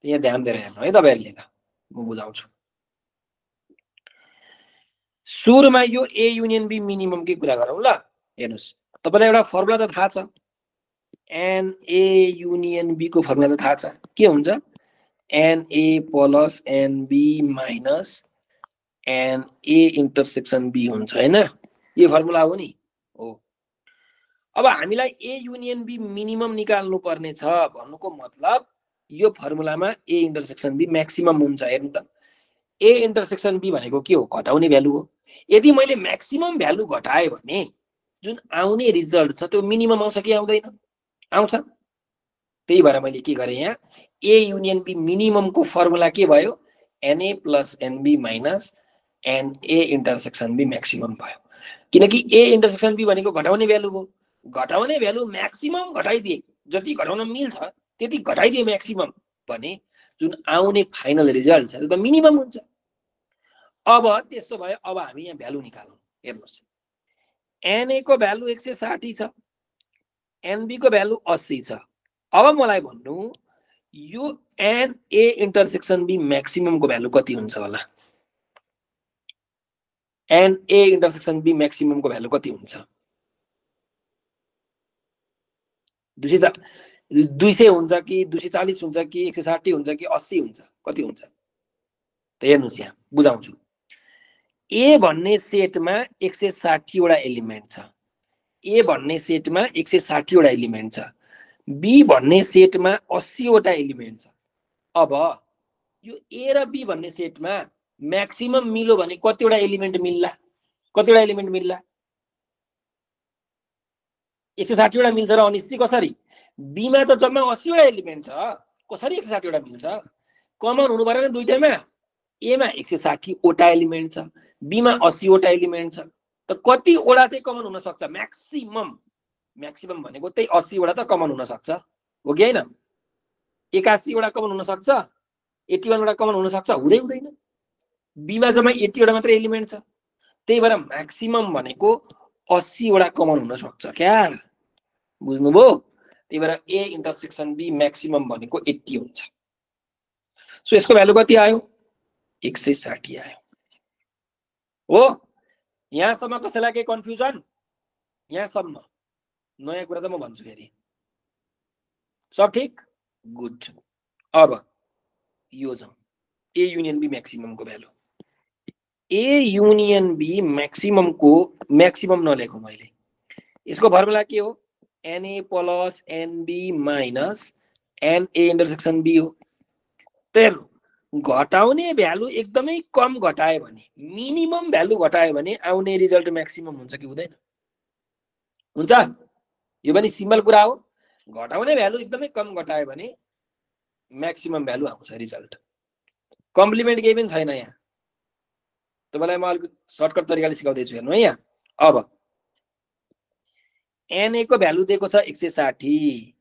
Speaker 1: यहाँ ध्यान दिएर हेर्नु है तपाईहरुले, म बुझाउँछु। सुरुमा यो ए युनियन बी मिनिमम की कुरा गरौँ ल। हेर्नुस्, तपाईलाई एउटा फर्मुला त थाहा छ, एन ए युनियन बी को फर्मुला त थाहा छ, के हुन्छ? N A plus n B minus n A intersection B हुन्छ हैन? यो फर्मुला हो नि। हो, अब हामीलाई ए युनियन बी मिनिमम निकाल्नु पर्ने छ भन्नुको मतलब यो फर्मुलामा ए इन्टरसेक्सन बी म्याक्सिमम हुन्छ। हेर्नु त, ए इन्टरसेक्सन बी भनेको के हो? घटाउने भ्यालु हो। यदि मैले म्याक्सिमम भ्यालु घटाए भने जुन आउने रिजल्ट छ त्यो मिनिमम आउँछ कि आउँदैन? आउँछ। त्यही भएर मैले के गरे, यहाँ ए युनियन बी मिनिमम को फर्मुला के भयो? N A plus n B minus n A intersection B maximum भयो। किनकि ए इन्टरसेक्सन बी भनेको घटाउने भ्यालु हो। घटाउने भ्यालु म्याक्सिमम घटाइदिए, जति घटाउन मिल्छ त्यति घटाइदिए म्याक्सिमम भने जुन आउने फाइनल रिजल्ट छ त्यो त मिनिमम हुन्छ। अब त्यसो भए अब हामी यहाँ भ्यालु निकालौँ। हेर्नुस्, एनए को भ्यालु 160 छ, एनबी को भ्यालु 80 छ। अब मलाई भन्नु यो n A intersection B maximum को भ्यालु कति हुन्छ होला? N A intersection B maximum को भ्यालु कति हुन्छ? 200 हुन्छ कि 240 हुन्छ कि 160 हुन्छ कि 80 हुन्छ? कति हुन्छ त हेर्नुस्, यहाँ बुझाउँछु। ए भन्ने सेटमा 160 वटा एलिमेन्ट छ, ए भन्ने सेटमा 160 वटा एलिमेन्ट छ, बी भन्ने सेटमा 80 वटा एलिमेन्ट छ। अब यो ए र बी भन्ने सेटमा म्याक्सिमम मिल्यो भने कतिवटा एलिमेन्ट मिल्ला? कतिवटा एलिमेन्ट मिल्ला? 160 वटा मिल्छ र अनिश्चित कसरी? बी मा त जम्मा 80 वटा एलिमेन्ट छ, कसरी 160 वटा मिल्छ? कमन हुनु पर्यो नि दुईटैमा। ए मा 160 वटा एलिमेन्ट छ, बी मा 80 वटा एलिमेन्ट छ, त कति वटा चाहिँ कमन हुन सक्छ? म्याक्सिमम। म्याक्सिमम भनेको त्यही 80 वटा त कमन हुन सक्छ, हो कि हैन? 81 वटा कमन हुन सक्छ, 81 वटा कमन हुन सक्छ? हुँदैन। बी मा जम्मा 80 वटा मात्र एलिमेन्ट छ, त्यही भएर म्याक्सिमम भनेको 80 वटा कमन हुन सक्छ। क्या बुझ्नुभयो? त्यही भएर ए इन्टरसेक्सन बी म्याक्सिमम भनेको 80 हुन्छ। सो यसको भ्यालु कति आयो? 160 आयो। हो, यहाँसम्म कसैलाई केही कन्फ्युजन? यहाँसम्म नयाँ कुरा त म भन्छु फेरि। सब ठिक? गुड। अब यो जाउँ ए युनियन बी म्याक्सिमम को value. A union B maximum को म्याक्सिमम नलेखौँ मैले, यसको फर्मुला के हो? N A plus n B minus n A intersection B हो। त्यही घटाउने भ्यालु एकदमै कम घटायो भने, मिनिमम भ्यालु घटायो भने आउने रिजल्ट म्याक्सिमम हुन्छ कि हुँदैन? हुन्छ। यो पनि सिम्पल कुरा हो। घटाउने भ्यालु एकदमै कम घटायो भने म्याक्सिमम भ्यालु आउँछ रिजल्ट। कम्प्लिमेन्ट केही पनि छैन यहाँ, तपाईलाई म अलिक सर्टकट तरिकाले सिकाउँदैछु। हेर्नु है यहाँ, अब एनए को भ्यालु दिएको छ 160,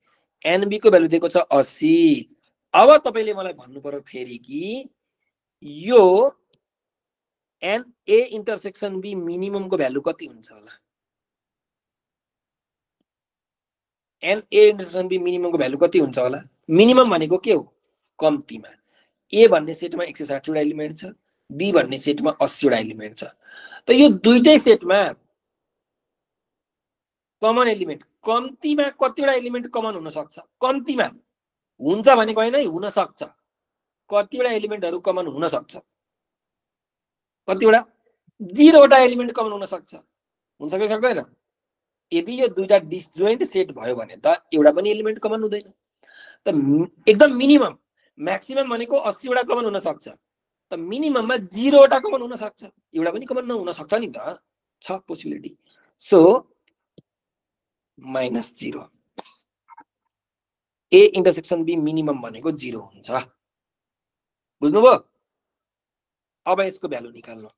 Speaker 1: एनबी को भ्यालु दिएको छ 80। अब तपाईले मलाई भन्नु पर्यो फेरि कि यो एनए इन्टरसेक्सन बी मिनिमम को भ्यालु कति हुन्छ होला? एनए इन्टरसेक्सन बी मिनिमम को भ्यालु कति हुन्छ होला? मिनिमम भनेको के हो? कम्तीमा। ए भन्ने सेटमा 160 वटा एलिमेन्ट छ, बी भन्ने सेटमा 80 वटा एलिमेन्ट छ, त यो दुईटै सेटमा कमन एलिमेन्ट कम्तीमा कतिवटा एलिमेन्ट कमन हुन सक्छ? कम्तीमा हुन्छ भनेको हैन, हुन सक्छ। कतिवटा एलिमेन्टहरु कमन हुन सक्छ? कतिवटा? 0 वटा एलिमेन्ट कमन हुन सक्छ। हुन्छ कि सक्दैन? यदि यो दुईटा डिसजोइन्ट सेट भयो भने त एउटा पनि एलिमेन्ट कमन हुँदैन। त एकदम मिनिमम, म्याक्सिमम भनेको 80 वटा कमन हुन सक्छ, त मिनिमममा 0 वटा कमन हुन सक्छ, एउटा पनि कमन नहुन सक्छ नि त, छ possibility. So -0 A intersection B minimum भनेको 0 हुन्छ। बुझ्नुभयो? अब यसको भ्यालु निकाल्नु,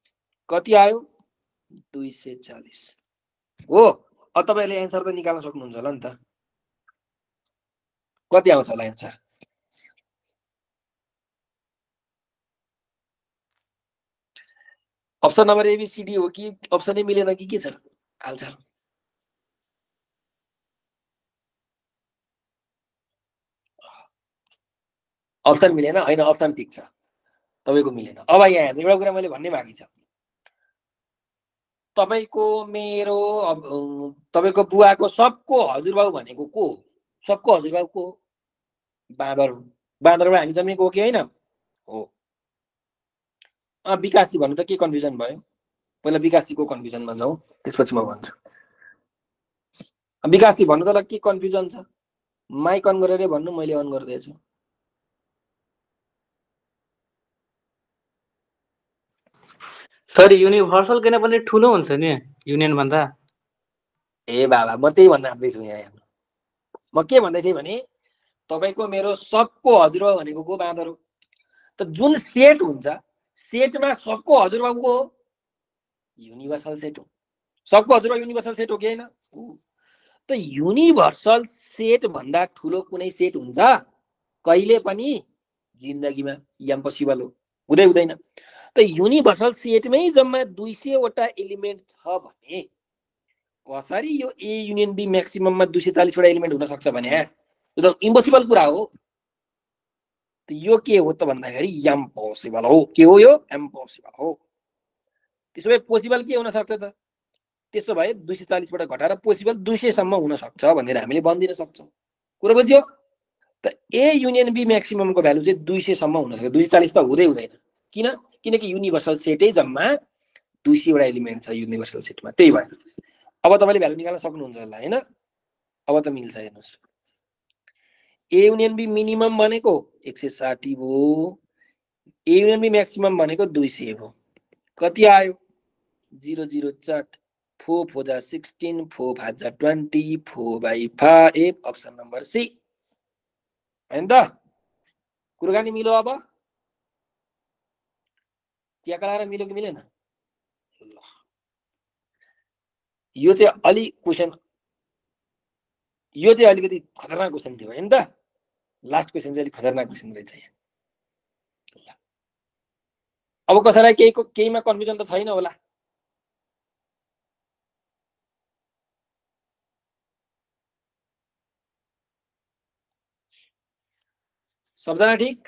Speaker 1: कति आयो 240 हो। अब तपाईहरुले एन्सर त निकाल्न सक्नुहुन्छ होला नि त, कति आउँछ होला एन्सर? अप्सन नम्बर एबीसीडी हो कि अप्सनै मिलेन कि के छ? हाल्छ अप्सन मिलेन हैन, अप्सन ठिक छ, तपाईको मिलेन। अब यहाँ हेर्नु, एउटा कुरा मैले भन्नै बाँकी छ। तपाईको मेरो तपाईको बुवाको सबको हजुरबाउ भनेको को हो? सबको हजुरबाउ को हो? बाँदर हो। बाँदरबाट हामी जन्मेको हो कि हैन? हो। विकासजी भन्नु त के कन्फ्युजन भयो? पहिला विकासजीको कन्फ्युजनमा जाउँ, त्यसपछि म भन्छु। विकासजी भन्नु त के कन्फ्युजन छ? माइक अन गरेर भन्नु, मैले अन गर्दैछु।
Speaker 3: सर युनिभर्सल किन पनि ठुलो हुन्छ नि युनियन भन्दा।
Speaker 1: ए बाबा, म त्यही भन्न आउँदैछु यहाँ हेर्नु। म के भन्दै थिएँ भने तपाईको मेरो सबको हजुरबाउ भनेको को? बाँदर हो। त जुन सेट हुन्छ, सेटमा सबको हजुरबाउ को हो? युनिभर्सल सेट हो। सबको हजुरबाउ युनिभर्सल सेट हो कि हैन? त युनिभर्सल सेट भन्दा ठुलो कुनै सेट हुन्छ? कहिले पनि जिन्दगीमा इम्पोसिबल हो, हुँदैन। त युनिभर्सल सेटमै जम्मा 200 वटा एलिमेन्ट छ भने कसरी यो ए युनियन बी म्याक्सिमममा 240 वटा एलिमेन्ट हुन सक्छ भने यो त इम्पोसिबल कुरा हो। त यो के हो त भन्दाखेरि इम्पोसिबल हो। के हो यो? इम्पोसिबल हो। त्यसो भए पोसिबल के हुन सक्छ त? त्यसो भए 240 बाट घटाएर पोसिबल 200 सम्म हुन सक्छ भनेर हामीले भनिदिन सक्छौं। कुरा बुझ्यो? त ए युनियन बी म्याक्सिममको भ्यालु चाहिँ 200 सम्म हुन सक्छ, 240 त हुँदैन। किन? किनकि युनिभर्सल सेटै जम्मा 200 वटा एलिमेन्ट छ युनिभर्सल सेटमा, त्यही भएर। अब तपाईले भ्यालु निकाल्न सक्नुहुन्छ होला हैन? अब त मिल्छ, हेर्नुस्। ए युनियन बी मिनिमम भनेको 160 भयो, ए युनियन बी म्याक्सिमम भनेको 200 भयो। कति आयो? 0 0 चट 4 4 जा 16, 4 5 जा 20, 4/5, अप्सन नम्बर सी। हैन त? कुराकानी मिल्यो? अब ट्याक्का लगाएर मिल्यो कि मिलेन? यो चाहिँ अलि क्वेशन, यो चाहिँ अलिकति खतरनाक क्वेशन थियो हैन त? लास्ट क्वेशन चाहिँ अलिक खतरनाक क्वेशन रहेछ यहाँ। अब कसैलाई केहीमा कन्फ्युजन त छैन होला? सबजना ठीक?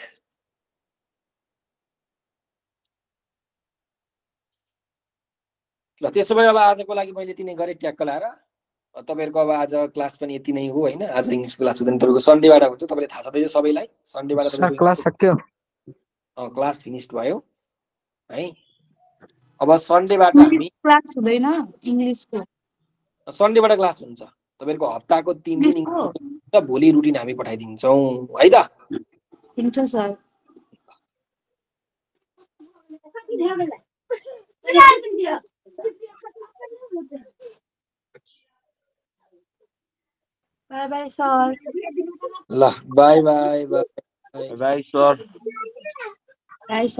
Speaker 1: ल त्यसो भए अब आजको लागि मैले यति नै गरेँ ट्याक्क लाएर। तपाईहरुको अब आज क्लास पनि यति नै हो हैन? आज इंग्लिश क्लास हुँदैन, तपाईको सन्डेबाट हुन्छ, तपाईले थाहा छँदै सबैलाई। सन्डेबाट तपाईको
Speaker 4: क्लास सक्यो,
Speaker 1: क्लास फिनिश्ड भयो है। अब सन्डेबाट हामी
Speaker 2: क्लास हुँदैन इंग्लिशको।
Speaker 1: सन्डेबाट क्लास हुन्छ। तपाईहरुको हप्ताको 3 दिन इंग्लिश, भोलि रुटिन हामी पठाइदिन्छौं है त?
Speaker 2: हुन्छ सर। Bye bye sir.
Speaker 1: ल bye bye bye
Speaker 3: bye sir.
Speaker 2: Bye sir.